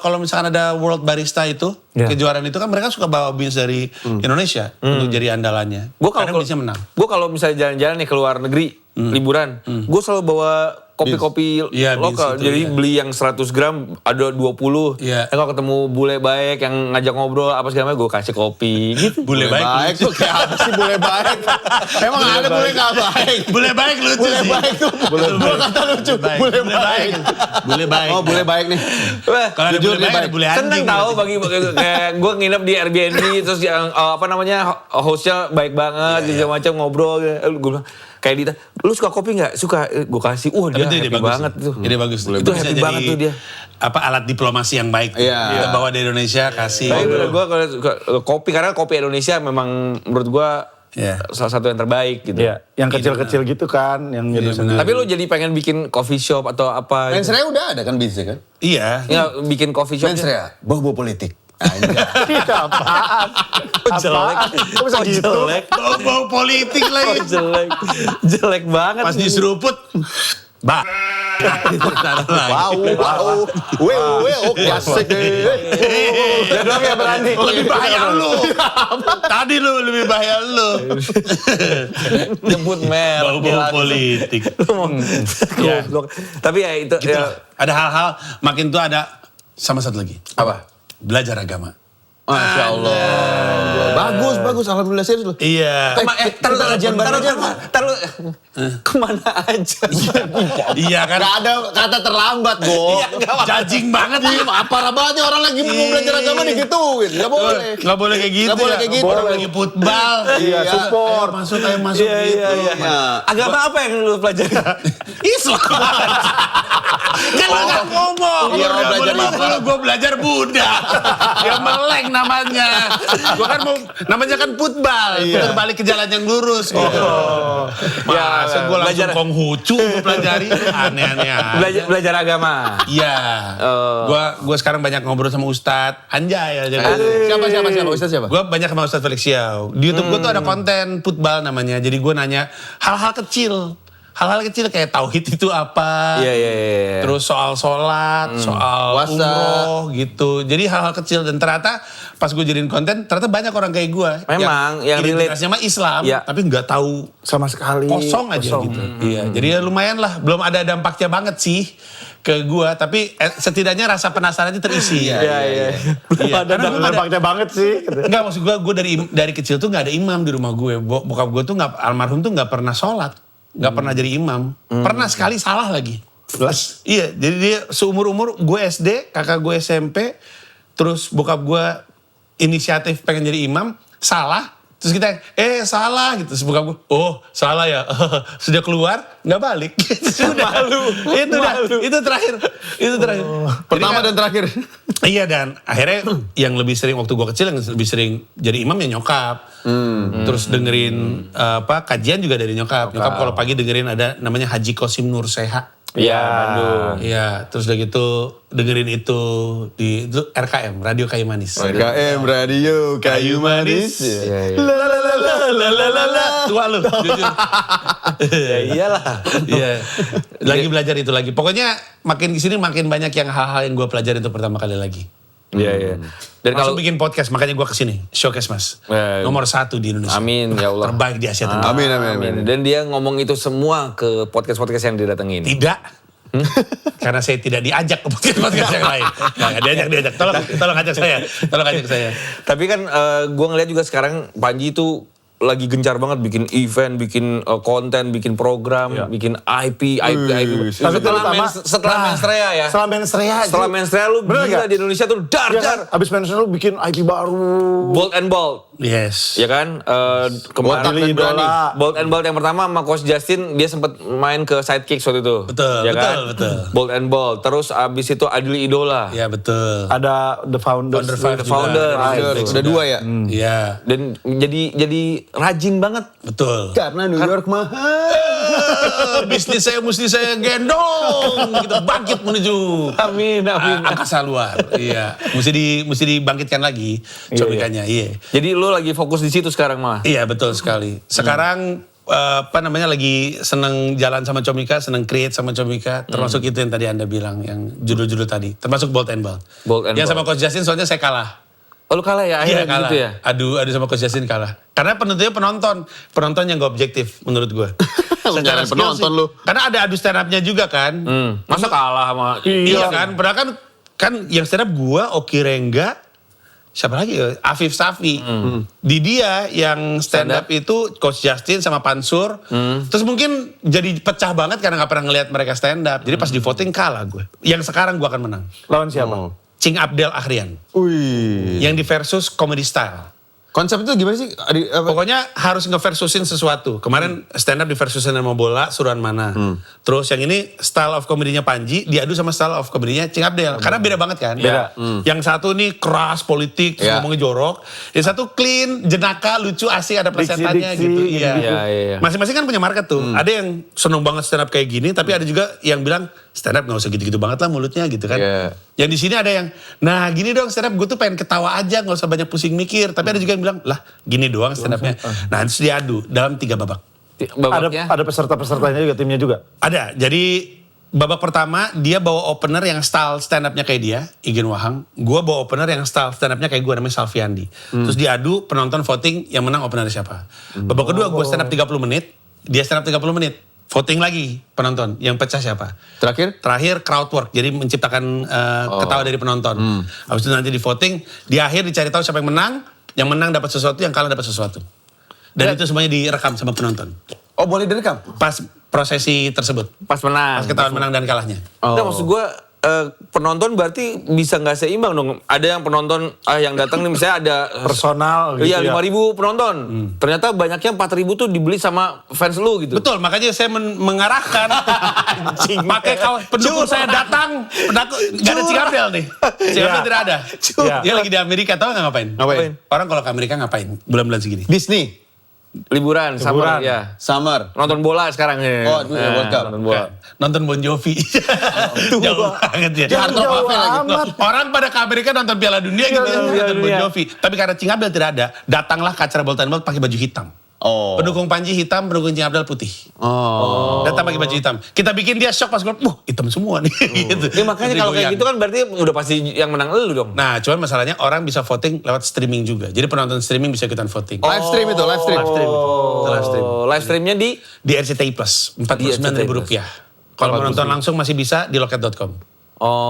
kalau misalkan ada World Barista itu, kejuaraan itu kan mereka suka bawa beans dari Indonesia untuk jadi andalannya.
Gue
Karena beansnya menang.
kalau misalnya jalan-jalan nih ke luar negeri liburan, gue selalu bawa kopi-kopi
Iya, beans
lokal.
itu,
Jadi
iya.
beli yang 100 gram ada 20.
Iya.
Kalau ketemu bule baik yang ngajak ngobrol apa segala macam, gue kasih kopi gitu.
Bule baik
tuh kayak apa sih bule baik? Emang ada bule nggak baik?
Bule baik lucu
Bule
sih.
baik tuh. Gua kata lucu. Bule baik.
Bule baik.
Oh bule baik nih.
Wah,
Kalau ada
Jujur
bule baik,
nih,
ada bule anjing.
seneng tahu bagi kayak gue nginep di Airbnb terus yang hostnya baik banget segala macam ngobrol. Gue bilang kayak Dita, lu suka kopi nggak? Suka, gue kasih. Dia
Tapi itu
happy banget tuh.
Ide bagus.
Itu happy banget tuh dia.
Apa alat diplomasi yang baik.
Iya.
Kita bawa dari Indonesia kasih.
Tapi menurut gue kalau suka kopi, karena kopi Indonesia memang menurut gue
Iya.
salah satu yang terbaik gitu.
Iya, yang kecil-kecil gitu kan, yang gitu sendiri.
Tapi lu jadi pengen bikin coffee shop atau apa? Gitu.
Mensrea udah ada kan bisnisnya kan?
Iya.
Nggak, bikin coffee shop.
Mensrea, bobo politik. Anjay.
Apaan?
Jelek.
Kok bisa gitu?
Jelek.
Bau politik
Oh,
lagi.
jelek. Jelek banget.
Pas diseruput. Bah.
Wow. Oke asik deh.
Ya doang ya berani.
Lebih bahaya lu. Tadi lu lebih bahaya lu.
Nyebut merek.
Bau politik. Ya.
Goblok. Tapi ya itu
Gitu
ya,
lah. Ada hal-hal makin tuh ada sama satu lagi.
Apa?
Belajar agama.
Masya Allah. Bagus. Alhamdulillah serius lu.
Iya.
Kita kajian bareng aja.
kemana aja?
Iya kan.
Gak ada kata terlambat, Bo.
Judging banget nih.
Parah banget nih orang lagi mau belajar agama digituin. Gak boleh.
Nggak boleh kayak gitu.
Nggak boleh
ya.
kayak gitu.
Orang lagi football.
Iya,
support.
Ayo masuk gitu.
Iya.
Agama apa yang lu pelajari?
Islam. Kan lu nggak ngomong.
Iya,
Lu nggak
belajar
boleh
Islam.
ngomong, gua belajar Buddha. Ya melek namanya. Gua kan mau, namanya kan football. Putar balik ke jalan yang lurus. Gitu. Masa gua langsung
belajar-
Konghucu gua pelajari. Aneh-aneh aja.
Belajar agama.
Iya. Gua sekarang banyak ngobrol sama Ustadz. Anjay.
Siapa? Ustaz siapa?
Gue banyak sama Ustadz Felix Xiao. Di YouTube gue tuh ada konten football namanya. Jadi gue nanya hal-hal kecil. Hal-hal kecil kayak tauhid itu apa.
Iya.
Terus soal sholat, soal
Puasa.
umroh gitu. Jadi hal-hal kecil. Dan ternyata pas gue jadiin konten, ternyata banyak orang kayak gue.
Memang, yang relate.
identitasnya mah Islam.
Iya.
Tapi nggak tahu
Sama sekali.
kosong aja gitu. Iya, jadi ya lumayan lah. Belum ada dampaknya banget sih ke gua, tapi setidaknya rasa penasarannya terisi.
Iya.
Iya, karena gua nggak ada,
Dampaknya banget sih.
enggak maksud gua dari kecil tuh nggak ada imam di rumah gue. Bokap gua tuh nggak, almarhum tuh nggak pernah sholat, nggak pernah jadi imam. Pernah sekali salah lagi. Iya, jadi dia seumur-umur gue SD, kakak gue SMP, terus bokap gue inisiatif pengen jadi imam, salah. Terus kita, salah gitu. Terus bokap gue, oh salah ya. Sudah keluar, nggak balik. Sudah. Itu terakhir.
Pertama
Jadi,
dan terakhir.
Iya, dan akhirnya yang lebih sering, waktu gue kecil yang lebih sering jadi imam ya nyokap. Terus dengerin kajian juga dari nyokap. Nyokap kalau pagi dengerin ada namanya Haji Qasim Nur Seha.
Iya, Bandung.
Iya, terus udah gitu dengerin itu di itu RKM, Radio Kayu Manis.
RKM Radio Kayu Manis.
Tua lu, jujur.
Ya iyalah.
Iya. Lagi belajar itu lagi. Pokoknya makin kesini makin banyak yang hal-hal yang gue pelajari untuk pertama kali lagi.
Iya. Dan
Langsung
kalau
bikin podcast, makanya gue kesini. Showcase Mas. Nomor 1 di Indonesia.
amin ya Allah.
Terbaik di Asia Tenggara.
Amin.
Dan dia ngomong itu semua ke podcast-podcast yang didatengin.
Tidak. Karena saya tidak diajak ke podcast yang lain. Nah, diajak. Tolong ajak saya.
Tapi kan gue ngeliat juga sekarang Panji itu lagi gencar banget bikin event, bikin konten, bikin program, bikin IP.
Tapi terutama
Setelah Menstrea ya.
Setelah Menstrea.
Setelah Menstrea lu
Bener
gila
nggak?
di Indonesia tuh dar.
Iya kan? Abis Menstrea lu bikin IP baru.
Bold and Bold.
Yes.
Ya kan?
Botak dan berani.
Bold and Bold yang pertama sama Coach Justin, dia sempat main ke Sidekicks waktu itu.
Betul,
ya kan?
betul.
Bold and Bold. Terus abis itu Adil Idola.
Ya betul.
Ada The Founders.
Founder
The Founder.
Udah 2 ya?
Iya,
Dan jadi rajin banget.
betul.
Karena New York mahal.
Bisnis saya mesti saya gendong, gitu bangkit menuju
Amin.
angkasa luar. Iya, mesti dibangkitkan lagi comikanya. Iya.
Jadi lu lagi fokus di situ sekarang malah.
Iya, betul sekali. Sekarang lagi seneng jalan sama Comika, seneng create sama Comika, termasuk itu yang tadi Anda bilang, yang judul-judul tadi, termasuk Bold and Bold.
Bold and
Yang sama
Bold.
Coach Justin soalnya saya kalah.
Oh lu kalah ya
Iya
akhirnya
kalah.
gitu ya?
Adu sama Coach Justin kalah. Karena penentunya penonton yang gak objektif menurut gue.
Jangan penonton lu.
Karena ada adu stand up-nya juga kan.
Masa kalah sama...
Iya kan, padahal kan yang stand up gue, Oki Rengga, siapa lagi ya? Afif Safi. Di dia yang stand up itu Coach Justin sama Pansur. Terus mungkin jadi pecah banget karena gak pernah ngelihat mereka stand up. Jadi pas di voting kalah gue. Yang sekarang gue akan menang.
Lawan siapa?
Cing Abdel Ahrian.
Wih.
Yang di versus Comedy Style.
Konsep itu gimana sih?
Pokoknya harus ngeversusin sesuatu. Kemarin stand up di versusin sama bola, suruhan mana. Terus yang ini style of comedy-nya Panji, diadu sama style of comedy-nya Cing Abdel. Karena beda banget kan.
Beda.
Yang satu nih keras, politik, terus
Iya.
ngomongnya jorok. Yang satu clean, jenaka, lucu, asik, ada plesetannya
Diksi-diksi,
gitu. Iya.
Iya.
Masing-masing kan punya market tuh. Ada yang seneng banget stand up kayak gini, tapi ada juga yang bilang stand up gak usah gitu-gitu banget lah mulutnya gitu kan.
Iya.
Yang di sini ada yang, nah gini dong stand up gue tuh pengen ketawa aja, gak usah banyak pusing mikir. Tapi ada juga yang bilang, lah gini doang stand upnya. Nah terus diadu dalam 3 babak.
Babaknya.
Ada peserta-pesertanya juga, timnya juga.
Ada, jadi babak pertama dia bawa opener yang style stand up-nya kayak dia, Igen Wahang. Gue bawa opener yang style stand up-nya kayak gue, namanya Salviandi. Terus diadu, penonton voting yang menang opener siapa. Babak kedua gue stand up 30 menit, dia stand up 30 menit. Voting lagi penonton, yang pecah siapa. Terakhir crowd work, jadi menciptakan ketawa dari penonton. Habis itu nanti di voting, di akhir dicari tahu siapa yang menang dapat sesuatu, yang kalah dapat sesuatu. Dan itu semuanya direkam sama penonton.
Oh boleh direkam?
Pas prosesi tersebut.
Pas menang.
Pas ketahuan menang dan kalahnya.
Nah, maksud gue penonton berarti bisa nggak seimbang dong. Ada yang penonton yang datang nih misalnya ada
Personal gitu
iya
ya.
5.000 penonton. Ternyata banyaknya 4.000 tuh dibeli sama fans lu gitu.
Betul, makanya saya mengarahkan pakai kaos pendukung saya datang, nggak ada Cingabel nih. Cingabel tidak ada. Dia lagi di Amerika, tahu nggak ngapain?
Ngapain?
Orang kalau ke Amerika ngapain? Bulan-bulan segini.
Disney,
Liburan, summer ya.
Summer.
Nonton bola sekarang ya.
Oh, World Cup.
Nonton bola.
Nonton Bon Jovi. Jauh banget ya.
Jauh
amat.
Orang pada ke Amerika nonton Piala Dunia gitu ya,
Piala
nonton Bon
Dunia.
Jovi. Tapi karena Cingabel tidak ada, datanglah ke acara Bold and Bold pakai baju hitam.
Oh.
Pendukung Panji hitam, pendukung Cingabel putih. Datang pakai baju hitam. Kita bikin dia shock pas keluar, hitam semua nih. gitu.
Ya makanya kalau kayak gitu kan berarti udah pasti yang menang lu dong.
Nah, cuman masalahnya orang bisa voting lewat streaming juga. Jadi penonton streaming bisa ikutan voting.
Live stream itu, live stream.
Live stream.
Live streamnya di
Di RCTI Plus, Rp49.000 rupiah. Kalau menonton langsung masih bisa di loket.com.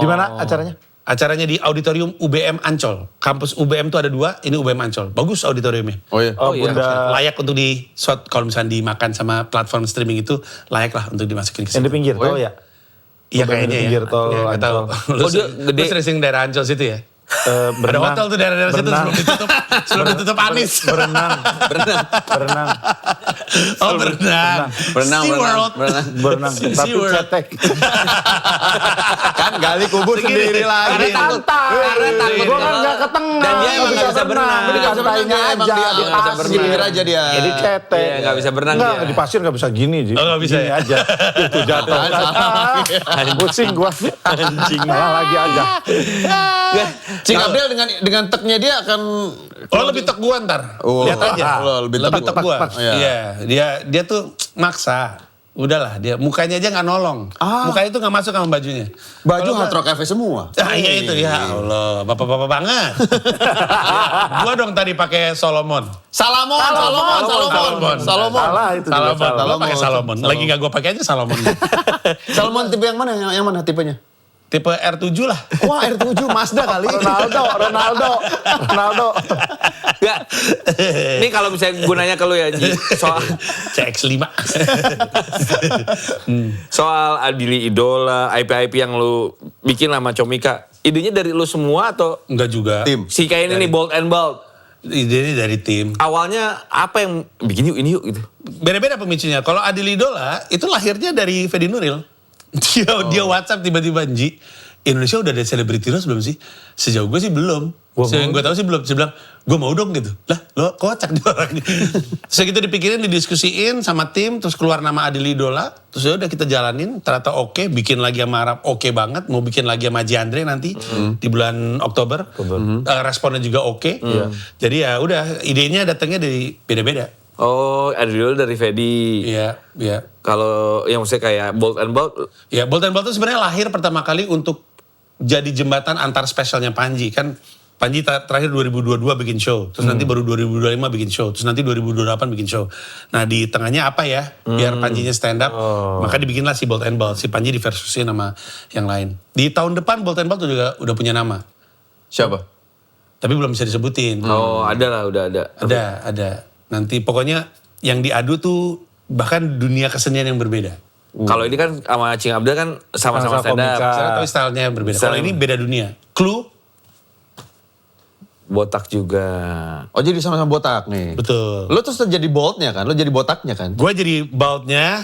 Di mana acaranya?
Acaranya di Auditorium UBM Ancol. Kampus UBM tuh ada 2, ini UBM Ancol. Bagus auditoriumnya.
Oh iya.
Oh, Bunda.
Layak untuk di shot kalau misalnya dimakan sama platform streaming itu layak lah untuk dimasukin ke
Yang
situ.
di pinggir tol ya?
Iya
Di
kayaknya ya.
pinggir tol,
Iya, nggak tahu.
Ancol.
Lu
Oh, dia
sering-
gede.
lu sering daerah Ancol situ ya? Ada
Berenang.
hotel tuh daerah-daerah situ
Berenang.
sebelum ditutup Anis.
Berenang.
Oh berenang. SeaWorld.
Berenang.
Tapi
SeaWorld.
cetek.
Kan gali kubur sendiri lagi.
Karena takut. Gue kan gak ketengah.
Dan dia emang nggak bisa berenang.
Di
Nggak bisa berenang,
pantainya
dia emang
aja.
dia
Di
nggak bisa
pasir.
berenang aja dia.
Jadi cetek.
Iya, nggak bisa berenang
Nggak,
dia.
di pasir gak bisa gini. Ji.
Oh, nggak bisa
Gini
ya?
aja. Itu jatuh. Pusing gue. Anjing. Malah lagi aja.
Cing Abdel dengan teknya dia akan
Oh lebih tek gua ntar.
Oh,
Lihat aja.
lebih tek
gua.
Iya.
Iya, dia tuh maksa. Udahlah, dia mukanya aja nggak nolong. Mukanya tuh nggak masuk sama bajunya.
baju
Kalau gua-
Hard Rock Cafe semua.
Ah iya itu ya Allah, bapak-bapak banget. Gua dong tadi pakai Solomon.
Salomon.
Salah itu juga
Salomon,
salah.
gua pakai Salomon. Lagi nggak gua pakai aja Salomon.
Salomon tipe yang mana? Yang mana tipenya?
Tipe R7 lah.
Wah R7 Mazda kali.
Ronaldo.
Enggak. Ini kalau misalnya gue nanya ke lu ya, Ji,
CX-5.
soal Adili Idola, IP yang lu bikin sama Comika, idenya dari lu semua atau
Enggak juga.
Tim.
si kayak ini nih Bold and Bold?
Ide ini dari tim.
Awalnya apa yang bikin yuk ini yuk gitu?
Beda-beda pemicunya. Kalau Adil Idola itu lahirnya dari Fedi Nuril. Dia WhatsApp tiba-tiba, Ji, Indonesia udah ada selebriti Rose belum sih? Sejauh gue sih belum. Yang gue tahu sih belum. Saya bilang, gue mau dong gitu. Lah, lo kocak dia orang. Terus gitu dipikirin, didiskusiin sama tim, terus keluar nama Adil Idola. Terus ya udah kita jalanin, ternyata oke, bikin lagi sama Arab oke banget. Mau bikin lagi sama Haji Andre nanti di bulan Oktober. Responnya juga oke. Jadi ya udah, idenya datangnya dari beda-beda.
Oh, Adili Idola dari Fedi.
Iya.
Kalau yang maksudnya kayak Bold and Bold,
Ya, Bold and Bold itu sebenarnya lahir pertama kali untuk jadi jembatan antar spesialnya Panji. Kan Panji terakhir 2022 bikin show, terus nanti baru 2025 bikin show, terus nanti 2028 bikin show. Nah di tengahnya apa ya, biar Panjinya stand up, maka dibikinlah si Bold and Bold. Si Panji diversusin sama yang lain. Di tahun depan Bold and Bold juga udah punya nama,
Siapa?
tapi belum bisa disebutin.
oh ada lah, udah ada.
Ada. Nanti pokoknya yang diadu tuh bahkan dunia kesenian yang berbeda.
Kalau ini kan sama Cing Abdel kan sama-sama stand up.
komika.
Saya tahu stylenya berbeda. Kalau ini beda dunia. Clue,
Botak juga.
Oh jadi sama-sama botak nih.
betul.
Lo terus jadi boldnya kan? Lo jadi botaknya kan?
Gue jadi boldnya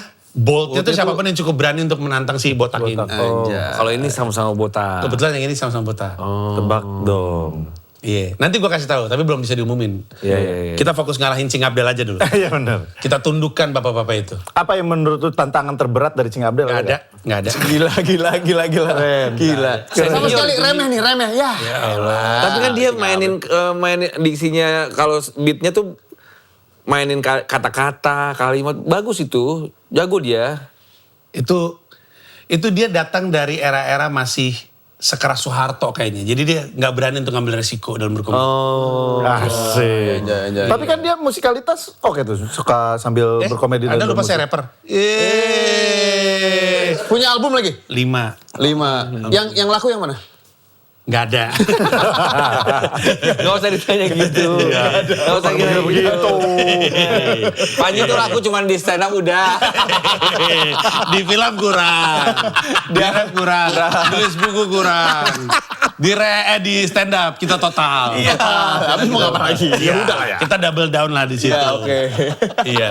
tuh siapapun yang cukup berani untuk menantang si botak ini.
Anjay.
Kalau ini sama-sama botak.
Kebetulan yang ini sama-sama botak.
Tebak dong.
Iya. Nanti gue kasih tahu, tapi belum bisa diumumin.
Iya.
Kita fokus ngalahin Cing Abdel aja dulu.
Iya benar.
Kita tundukkan bapak-bapak itu.
Apa yang menurut lu tantangan terberat dari Cing Abdel?
Nggak ada.
Gila.
Keren.
Gila. Sama sekali remeh. Ya.
Ya Allah.
Tapi kan dia mainin diksinya, kalau beatnya tuh mainin kata-kata, kalimat, bagus itu, jago dia.
Itu dia datang dari era-era masih sekeras Soeharto kayaknya. Jadi dia nggak berani untuk ngambil resiko dalam berkomunikasi.
Oh, asik.
Iya.
Tapi kan dia musikalitas oke tuh, suka sambil berkomedi.
Anda
dan
lupa
bermusik.
saya rapper.
Punya album lagi?
5.
5. Yang laku yang mana?
Nggak ada.
Gak usah ditanya gitu. Gak usah gitu. Panji tuh laku cuman di stand up udah.
Di film kurang. Di rap kurang. Tulis buku kurang. Di stand up kita total.
Iya. Habis mau ngapain lagi?
Ya udah lah ya. Kita double down lah di situ.
Ya, oke.
Iya.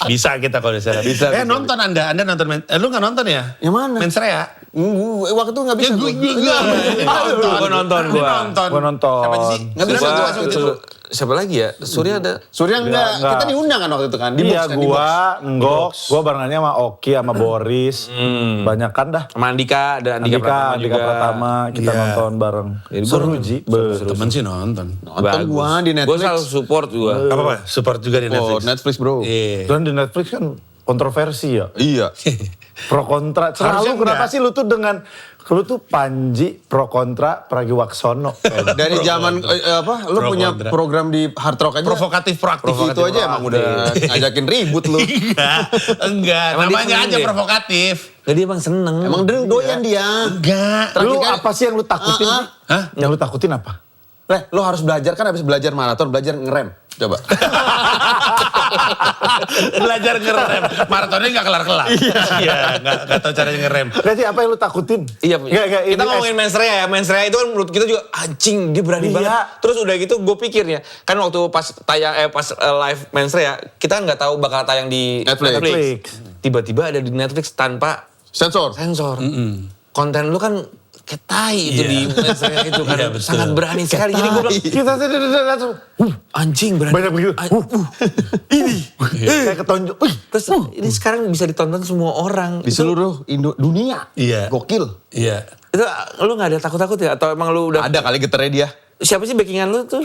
Bisa kita kalau di sana.
Bisa.
Nonton Anda nonton. Lu nggak nonton ya?
Yang mana?
Mensrea.
Waktu itu nggak bisa.
Gue
Gua nonton.
Gua nonton.
Siapa
sih?
Nggak bisa
Surya
gua
masuk itu.
Siapa lagi ya? Surya ada.
Surya enggak.
Enggak.
Kita diundang kan waktu itu kan? Di
Iya,
box kan? Di box.
Ngok, gua barengannya sama Oki, sama Boris. Banyak kan dah.
Sama Andika, ada Andika
Andika Pratama, kita
Iya.
nonton bareng.
Jadi
Seru
gua-
Ji.
Temen sih nonton.
Nonton gua di
Gue
Netflix.
selalu support gua.
Apa? Support juga di
Oh,
Netflix.
Netflix bro.
Iya.
Dan di Netflix kan kontroversi ya.
Iya.
Pro kontra.
Harusnya
Selalu kenapa
enggak.
sih lu tuh dengan lu tuh Panji pro kontra Pragiwaksono.
Dari zaman apa? Lu
Pro
punya
kontra.
program di Hard Rock aja.
Provokatif, proaktif.
Itu aja emang udah ngajakin ribut lu.
Enggak.
Emang dia
Namanya
seneng
aja
deh?
provokatif.
Jadi dia emang seneng.
Emang doyan dia.
Enggak.
Terakhir
Lu
kali-
apa sih yang lu takutin? Ji?
Hah?
Yang lu takutin apa?
Lo harus belajar kan habis belajar maraton, belajar ngerem. Coba.
Belajar ngerem. Maratonnya nggak kelar-kelar. Iya. Nggak tahu caranya ngerem.
Berarti apa yang lu takutin?
Iya,
Nggak,
kita
ini
ngomongin Mensrea ya. Mensrea itu kan menurut kita juga anjing, dia berani
Iya.
banget. Terus udah gitu gue pikirnya, kan waktu pas tayang live Mensrea, kita kan nggak tahu bakal tayang di
Netflix.
Tiba-tiba ada di Netflix tanpa
Sensor.
sensor. Konten lu kan kayak tai itu
Iya.
di Mensrea itu kan.
Iya, betul.
Sangat berani sekali. Jadi gue bilang,
Kita langsung
anjing berani.
banyak begitu. Ini kayak ketonjok.
Terus ini sekarang bisa ditonton semua orang.
Di seluruh dunia.
Iya.
Gokil.
Iya.
Itu lu nggak ada takut-takut ya? Atau emang lu udah...
Ada kali geternya dia.
Siapa sih backingan lu tuh?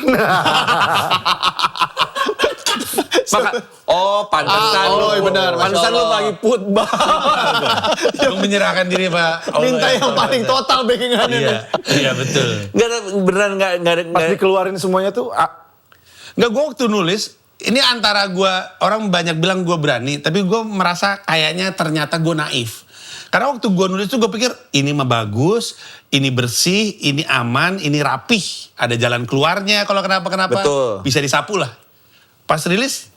Pantesan
Oh,
lu.
benar, Masya
Pantesan lu
Allah.
lagi football.
Yang menyerahkan diri Pak. Allah.
Minta yang paling total backingannya.
Iya. Iya betul.
Enggak ada beneran enggak ada.
Pas dikeluarin semuanya tuh
Nggak, gue waktu nulis, ini antara gue, orang banyak bilang gue berani, tapi gue merasa kayaknya ternyata gue naif. Karena waktu gue nulis tuh gue pikir ini mah bagus, ini bersih, ini aman, ini rapih. Ada jalan keluarnya kalau kenapa-kenapa.
Betul.
Bisa disapu lah. Pas rilis,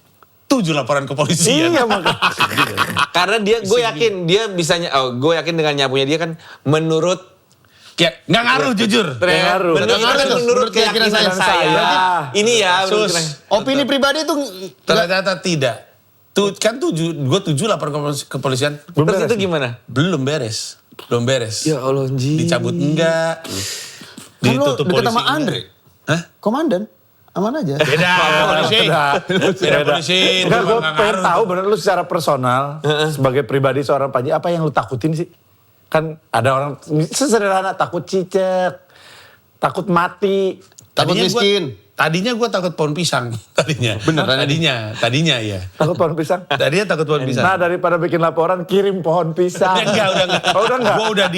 7 laporan ke polisi.
Iya makanya.
Karena gue yakin dia bisanya, gue yakin dengan nyapunya dia kan menurut
Kayak nggak ngaruh jujur.
ngaruh.
Menurut keyakinan saya. Ini ya. menurut
Sus.
Opini pribadi itu
Ternyata tidak. Kan 7 laporan ke kepolisian.
Terus itu gimana?
Belum beres.
Ya Allah, Ji.
Dicabut enggak.
kan lo
Ditutup
deket
polisi
sama
enggak.
Andre.
Hah?
Komandan. Aman aja.
Beda polisi. Beda polisi. itu
Enggak, gue
nggak
pengen
ngaruh.
tahu bener lu secara personal, sebagai pribadi seorang Panji, apa yang lu takutin sih? Kan ada orang sesederhana takut cicak, takut mati.
Takut miskin.
Tadinya gue takut pohon pisang. Tadinya.
Beneran?
Tadinya ya.
Takut pohon pisang.
Tadinya takut pohon pisang.
Nah daripada bikin laporan, kirim pohon pisang.
Udah enggak.
Oh, udah enggak?
Gue udah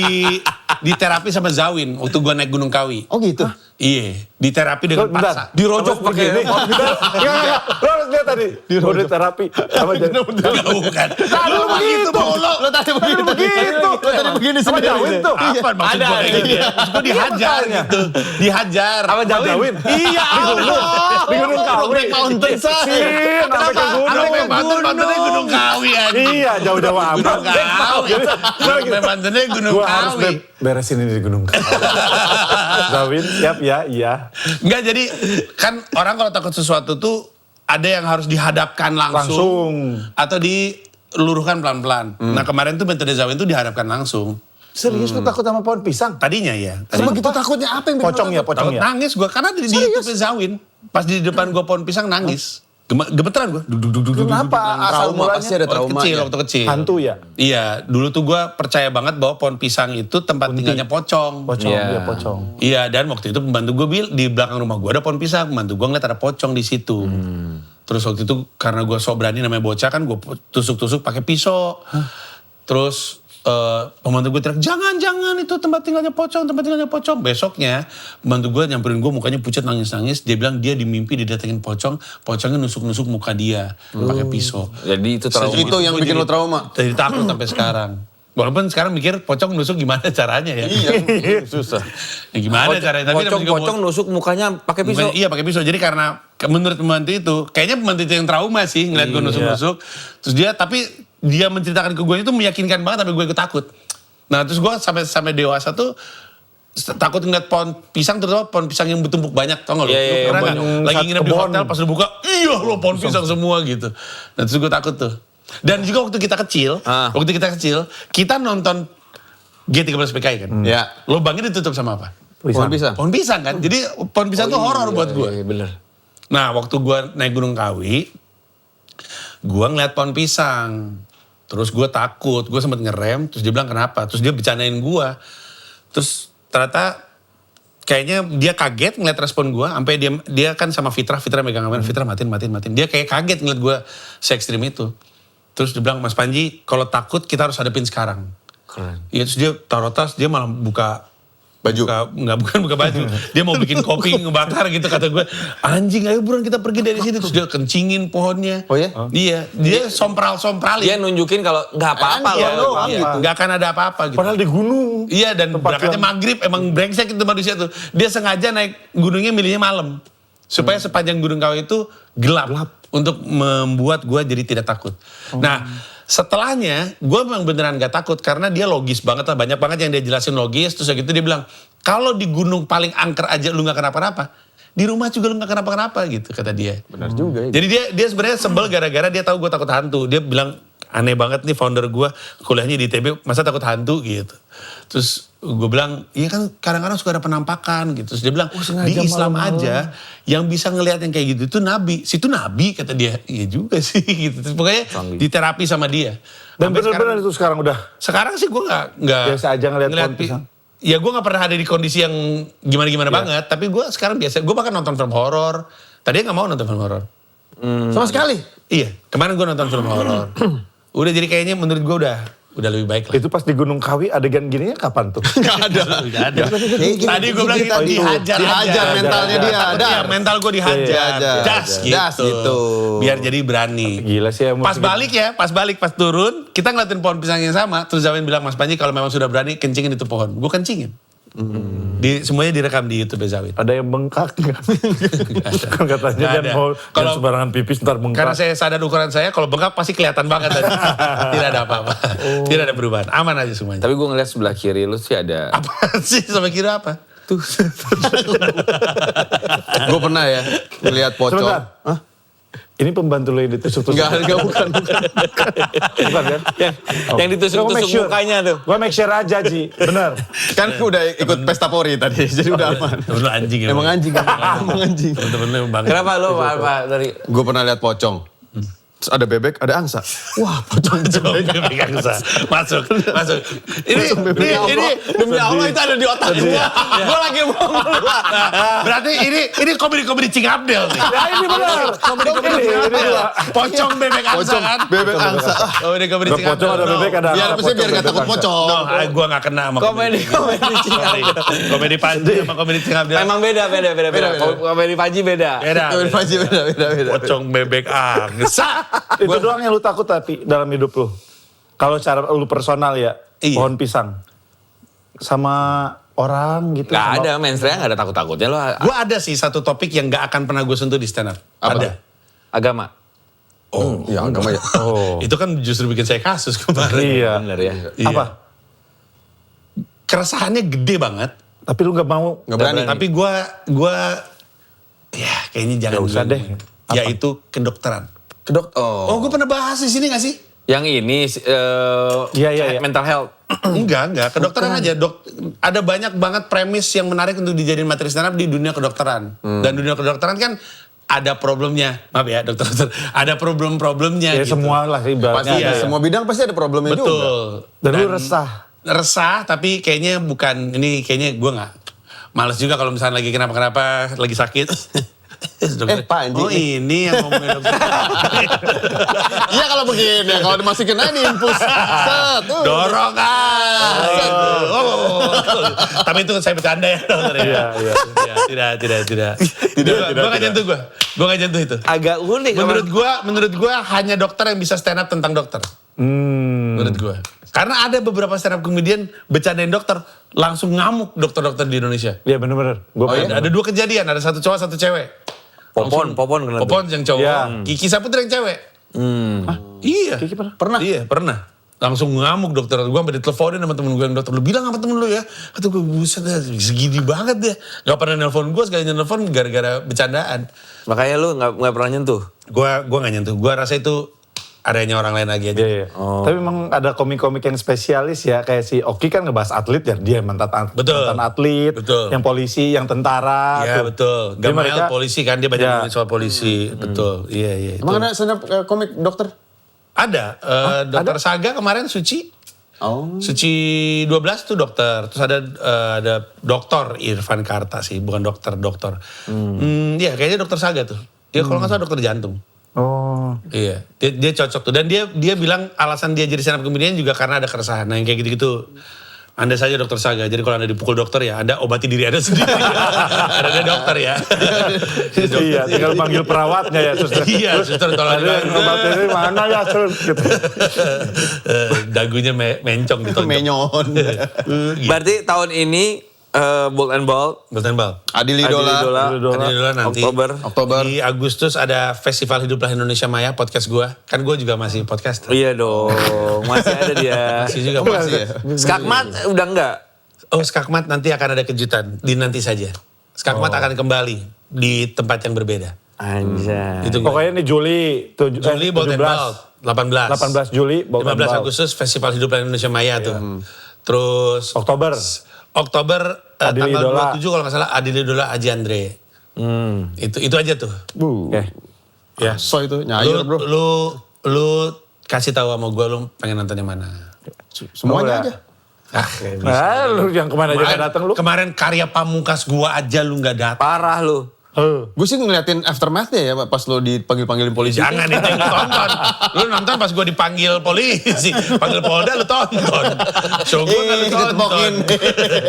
di terapi sama Zawin waktu gue naik Gunung Kawi.
Oh gitu.
Iya, di terapi dengan paksa.
Dirojok pakai ini. Enggak. Lo harus lihat tadi. Udah terapi. Sama jadi.
Enggak, bukan.
Tadi lu begitu.
Lo tadi begitu.
begitu.
Lo tadi begini
Sama
sendiri.
Jawin tuh.
Apa maksud
Ada,
gue kayak gitu?
iya.
Maksud gue dihajar
makanya.
gitu. Dihajar.
Sama Jawin?
Iya, Allah.
Di Gunung Kawi.
Brokeback Mountain, say.
Sih, sampai ke gunung.
Sampai Banten-Bantennya Gunung Kawi anjing.
Iya, jauh-jauh amat.
Gunung Kawi. Sampai Bantennya Gunung
Gua harus
Kawi.
beresin ini di Gunung Kawi. Zawin, siap ya, iya.
Enggak, jadi kan orang kalau takut sesuatu tuh ada yang harus dihadapkan langsung. Atau diluruhkan pelan-pelan. Nah kemarin tuh metode Zawin tuh dihadapkan langsung.
Serius lu takut sama pohon pisang?
Tadinya ya.
Sebegitu takutnya apa yang bikin
Pocong
lo
ya,
takut?
pocong
Takut
ya.
nangis gue karena di YouTube Zawin. Pas di depan gue pohon pisang nangis. Gemeteran gue.
Kenapa? Asal
Trauma, pasti ada trauma.
Waktu kecil.
Hantu ya?
Iya, dulu tuh gue percaya banget bahwa pohon pisang itu tempat tinggalnya pocong.
Pocong,
Iya.
iya pocong.
Iya, dan waktu itu pembantu gue di belakang rumah gue ada pohon pisang. Pembantu gue ngeliat ada pocong di situ. Terus waktu itu karena gue sok berani namanya bocah kan gue tusuk-tusuk pakai pisau. Terus pembantu gue teriak, jangan itu tempat tinggalnya pocong. Besoknya pembantu gue nyamperin gue mukanya pucat nangis-nangis. Dia bilang dia di mimpi didatengin pocong. Pocongnya nusuk-nusuk muka dia pakai pisau.
Jadi itu trauma.
Itu yang
Gua
bikin
jadi-
lo trauma.
Jadi takut sampai sekarang. Walaupun sekarang mikir pocong nusuk gimana caranya ya.
Susah.
Ya gimana caranya. Tapi namanya juga
Pocong nusuk mukanya pakai pisau.
Iya pakai pisau. Jadi karena menurut pembantu itu, kayaknya pembantu itu yang trauma sih ngeliat gue nusuk-nusuk. Terus dia menceritakan ke gue itu meyakinkan banget tapi gue ikut takut. Nah terus gue sampai dewasa tuh takut ngeliat pohon pisang, terutama pohon pisang yang bertumpuk banyak. Tau gak lo?
Iya, iya,
Lu pernah nggak?
banyak.
Lagi nginep di
Kebon.
hotel pas lu buka, iya lo pohon pisang semua gitu. Nah terus gue takut tuh. Dan juga waktu kita kecil, kita nonton G13 PKI kan.
Ya.
Lubangnya ditutup sama apa?
Pohon pisang.
Pohon pisang kan. Jadi pohon pisang tuh horor buat gue.
Iya, bener.
Nah waktu gue naik Gunung Kawi, gue ngeliat pohon pisang. Terus gue takut, gue sempet ngerem, terus dia bilang kenapa? Terus dia bercandain gue. Terus ternyata kayaknya dia kaget ngeliat respon gue, sampai dia kan sama Fitra megang kamera, Fitra matiin. Dia kayak kaget ngeliat gue se-ekstrim itu. Terus dia bilang, Mas Panji, kalau takut kita harus hadapin sekarang.
Keren.
Iya terus dia taruh tas, dia malah buka
Baju.
bukan buka baju. Dia mau bikin kopi ngebakar gitu kata gue. Anjing ayo buruan kita pergi dari sini. Terus dia kencingin pohonnya.
Oh ya?
Iya. Dia sompral-sompralin.
Dia nunjukin kalau nggak apa-apa
Iya,
loh.
iya. Nggak akan ada apa-apa gitu.
Padahal di gunung.
Iya dan
Tempat
berangkatnya
yang-
maghrib. Emang brengsek itu manusia tuh. Dia sengaja naik gunungnya milihnya malam. Supaya sepanjang Gunung Kawi itu gelap. Untuk membuat gue jadi tidak takut. Nah setelahnya gue memang beneran gak takut. Karena dia logis banget lah. Banyak banget yang dia jelasin logis. Terus gitu dia bilang, kalau di gunung paling angker aja lu gak kenapa-napa. Di rumah juga lu gak kenapa-kenapa gitu kata dia.
Benar juga ya.
Jadi dia sebenarnya sebel gara-gara dia tahu gue takut hantu. Dia bilang aneh banget nih founder gue kuliahnya di ITB masa takut hantu gitu. Terus gue bilang iya kan kadang-kadang suka ada penampakan gitu. Terus dia bilang di Islam aja yang bisa ngelihat yang kayak gitu itu nabi. Situ nabi kata dia. Iya juga sih gitu. Terus pokoknya diterapi sama dia.
Dan
Sampai
benar-benar itu sekarang udah.
sekarang sih gue nggak
Biasa aja ngeliat pohon pisang.
Ya gue nggak pernah ada di kondisi yang gimana-gimana banget. Tapi gue sekarang biasa. Gue bahkan nonton film horor. Tadinya nggak mau nonton film horor.
Sama sekali.
Iya, kemarin gue nonton film horor. Udah jadi kayaknya menurut gue udah Udah lebih baik lah.
Itu pas di Gunung Kawi adegan gininya kapan tuh?
Nggak ada.
Udah ada. Tadi gue bilang gitu, dihajar
mentalnya dia.
Takutnya mental gue dihajar.
Das gitu.
Biar jadi berani.
Gila sih ya.
Pas balik, pas turun, kita ngeliatin pohon pisang yang sama. Terus Zawin bilang, Mas Panji kalau memang sudah berani, kencingin itu pohon. Gue kencingin. Semuanya direkam di YouTube Zawin.
Ada yang bengkak nggak? Kan katanya
Nggak
kan
ada.
mau
Kalau-
sembarangan pipis ntar bengkak.
Karena saya sadar ukuran saya, kalau bengkak pasti kelihatan banget tadi. Tidak ada apa-apa. Tidak ada perubahan. Aman aja semuanya.
Tapi gue ngeliat sebelah kiri lu sih ada.
Apa sih sampai kira apa?
Tuh.
Gue pernah ya ngeliat pocong.
Sebentar. Ini pembantu lo yang ditusuk-tusuk.
Enggak, bukan.
Bukan kan?
Yang ditusuk-tusuk mukanya tuh.
Gue make sure aja, Ji. Bener.
Kan udah ikut pesta pori tadi, jadi udah aman.
Temen lu anjing ya.
Emang anjing, emang anjing.
Temen-temen lu emang bangga.
Kenapa lu apa dari?
Gue pernah lihat pocong. Terus ada bebek, ada angsa. Wah, pocong
Bebek angsa. Masuk. Ini
demi Allah itu ada di otak gue. Gue lagi mau keluar.
berarti ini komedi-komedi Cing Abdel nih.
Ya ini bener. Komedi-komedi Cing Abdel.
Pocong bebek angsa
Pocong,
kan?
bebek angsa.
Komedi-komedi
Ada
Cing Abdel.
pocong, ada bebek, ada
Biar
angsa,
biar gak takut
bebek, angsa.
pocong.
No, gue gak kena sama
Komedi Cing Abdel.
Komedi Panji sama komedi Cing Abdel.
Emang beda. Komedi Panji beda.
Beda.
Beda.
Pocong bebek angsa.
Itu doang yang lu takut tapi dalam hidup lu. Kalau cara lu personal ya,
Iya.
pohon pisang. Sama orang gitu.
Gak
sama-
ada, mainstream gak ada takut-takutnya lo.
Gue ada sih satu topik yang gak akan pernah gue sentuh di stand up.
Apa?
Ada.
Agama.
Oh, iya agama ya.
Oh.
Itu kan justru bikin saya kasus kemarin.
Iya.
Bener ya.
Iya.
Apa?
Keresahannya gede banget.
Tapi lu gak mau.
Nggak berani.
Tapi gue ya kayaknya jangan
Nggak usah
dulu.
deh.
Yaitu kedokteran.
Kedok.
Oh, gue pernah bahas di sini gak sih?
Yang ini
Iya.
mental health.
Enggak. Kedokteran aja. Ada banyak banget premis yang menarik untuk dijadiin materi stand up di dunia kedokteran. Dan dunia kedokteran kan ada problemnya. Maaf ya dokter. Ada problem-problemnya
Ya
gitu.
semua lah ibaratnya.
Pasti
Iya.
ada. Semua bidang pasti ada problemnya juga.
Betul.
Dan lu resah.
Resah, tapi kayaknya bukan, ini kayaknya gue gak. Males juga kalau misalnya lagi kenapa-kenapa, lagi sakit. Dokter,
Panji.
oh ini yang ngomongin dokter.
Iya kalau begini, kalau dimasukin aja di infus. Set.
Dorong Tapi itu saya bercanda ya dokter ya.
Iya.
Tidak. Gue gak nyentuh gue. Gue gak nyentuh itu.
Agak unik.
Menurut gue hanya dokter yang bisa stand up tentang dokter. Menurut gue. Karena ada beberapa stand up comedian bercandain dokter, langsung ngamuk dokter-dokter di Indonesia.
Iya bener-bener. Gua
Ada dua kejadian, ada satu cowok, satu cewek.
Popon kena tuh.
Popon yang cowok,
Iya.
Kiki Saputra yang cewek. Iya.
Kiki pernah?
Pernah?
Iya, pernah. Langsung ngamuk dokter. Gue sampai diteleponin sama temen gue yang dokter. Lu bilang sama temen lu ya. Kata gue, buset dah, segini banget dia. Gak pernah nelpon gue, sekali nelpon gara-gara bercandaan.
Makanya lu gak pernah nyentuh.
Gue gak nyentuh. Gue rasa itu adanya orang lain lagi aja.
Iya. Tapi memang ada komik-komik yang spesialis ya. Kayak si Oki kan ngebahas atlet ya. Dia mantan atlet.
Betul.
Yang polisi, yang tentara.
Iya
tuh.
betul.
Jadi
Gamail
mereka-
polisi kan, dia banyak
Iya.
ngomongin soal polisi. Betul, iya.
Emang ada stand up komik dokter?
Ada, dokter Saga kemarin Suci.
Oh.
Suci 12 tuh dokter. Terus ada dokter Irfan Karta sih, bukan dokter. Iya, kayaknya dokter Saga tuh. Dia kalau nggak salah dokter jantung.
Oh.
Iya, dia cocok tuh. Dan dia bilang alasan dia jadi stand up comedian juga karena ada keresahan. Nah yang kayak gitu-gitu. Anda saja dokter Saga. Jadi kalau Anda dipukul dokter ya, Anda obati diri Anda sendiri. Ada dokter ya.
Iya, tinggal panggil perawatnya ya. Suster.
Iya, suster tolong
Ada
dibantu.
obat ini mana ya, Sus? Gitu.
Dagunya mencong ditonjok.
Menyon.
Berarti tahun ini Bold and Bold.
Betul Bal.
Adil
Adil
Idola.
Idola.
Ada dulu nanti.
Oktober.
Di Agustus ada Festival Hiduplah Indonesia Maya, podcast gua. Kan gua juga masih podcast.
Iya dong, masih ada dia.
Masih juga
Masih ya?
Skakmat udah enggak?
Oh, Skakmat nanti akan ada kejutan. Nanti saja. Skakmat akan kembali di tempat yang berbeda.
Anjay.
Itu gua.
Pokoknya ini Juli.
Juli Bold and Bold. 18.
18 Juli. Bold and
15
Bold.
Agustus Festival Hiduplah Indonesia Maya tuh. Terus
Oktober. Adil
tanggal
Idola.
27 kalau nggak salah Adil Idola Aji Andre. Itu aja tuh.
Oke.
Ya.
So itu nyayur bro.
Lu kasih tahu sama gue lu pengen nonton yang mana.
Semuanya aja.
Nah, lu yang kemana aja gak datang lu?
Kemarin karya pamungkas gua aja lu nggak datang.
Parah lu.
Gue sih ngeliatin aftermath-nya ya pas lo dipanggil-panggilin polisi.
Jangan itu yang lu tonton. Lu nonton pas gue dipanggil polisi. Panggil Polda lu tonton. Show gue gak lu tonton.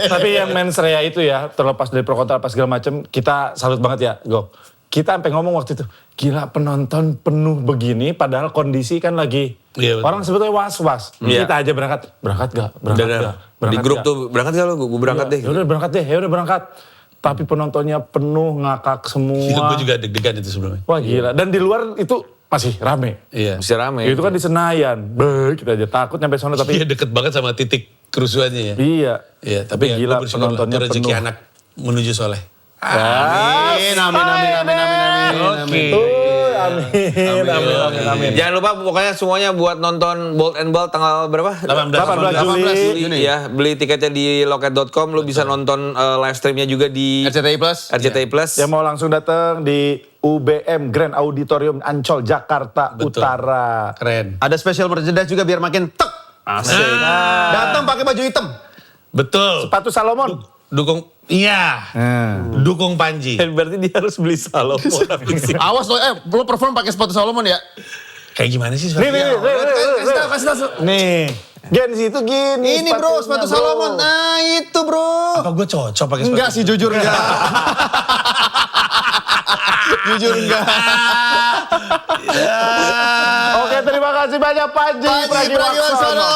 Tapi yang mens rea itu ya, terlepas dari pro kontra apa segala macam, kita salut banget ya, Go. Kita sampai ngomong waktu itu, gila penonton penuh begini, padahal kondisi kan lagi,
Iya, betul.
orang sebetulnya was-was.
Iya.
Kita aja berangkat gak? Berangkat gak?
Di grup tuh berangkat gak lo? Gue berangkat deh.
Ya udah berangkat. Tapi penontonnya penuh, ngakak semua.
Gue juga deg-degan itu sebelumnya.
Wah gila, dan di luar itu masih rame.
Iya.
Bisa rame.
Itu kan di Senayan. Kita aja takut nyampe sana tapi
Iya deket banget sama titik kerusuhannya ya.
iya.
Iya, tapi
gila
gue bersyukur lah,
penontonnya
itu rezeki
penuh.
anak menuju soleh.
Amin.
Oke.
Amin.
Jangan lupa pokoknya semuanya buat nonton Bold and Ball tanggal berapa?
18
Juni.
Ya, beli tiketnya di loket.com. Lu bisa nonton live streamnya juga di
RCTI Plus.
RCTI Plus.
Yang mau langsung datang di UBM Grand Auditorium Ancol, Jakarta
Betul.
Utara.
Keren.
Ada special merchandise juga biar makin tek.
Asik.
Datang pakai baju hitam.
Betul.
Sepatu Salomon.
Dukung, iya. Dukung Panji.
Berarti dia harus beli Salomon.
Awas lo, lo perform pakai sepatu Salomon ya.
Kayak gimana sih?
Nih.
Kasih tahu.
Nih. Gen situ gini.
Ini bro, sepatu
sepatunya,
Salomon. Nah itu bro.
Apa gue cocok pakai sepatu?
Enggak sih, jujur enggak. Jujur enggak.
Oke, terima kasih banyak Panji
Panji Pragiwaksono.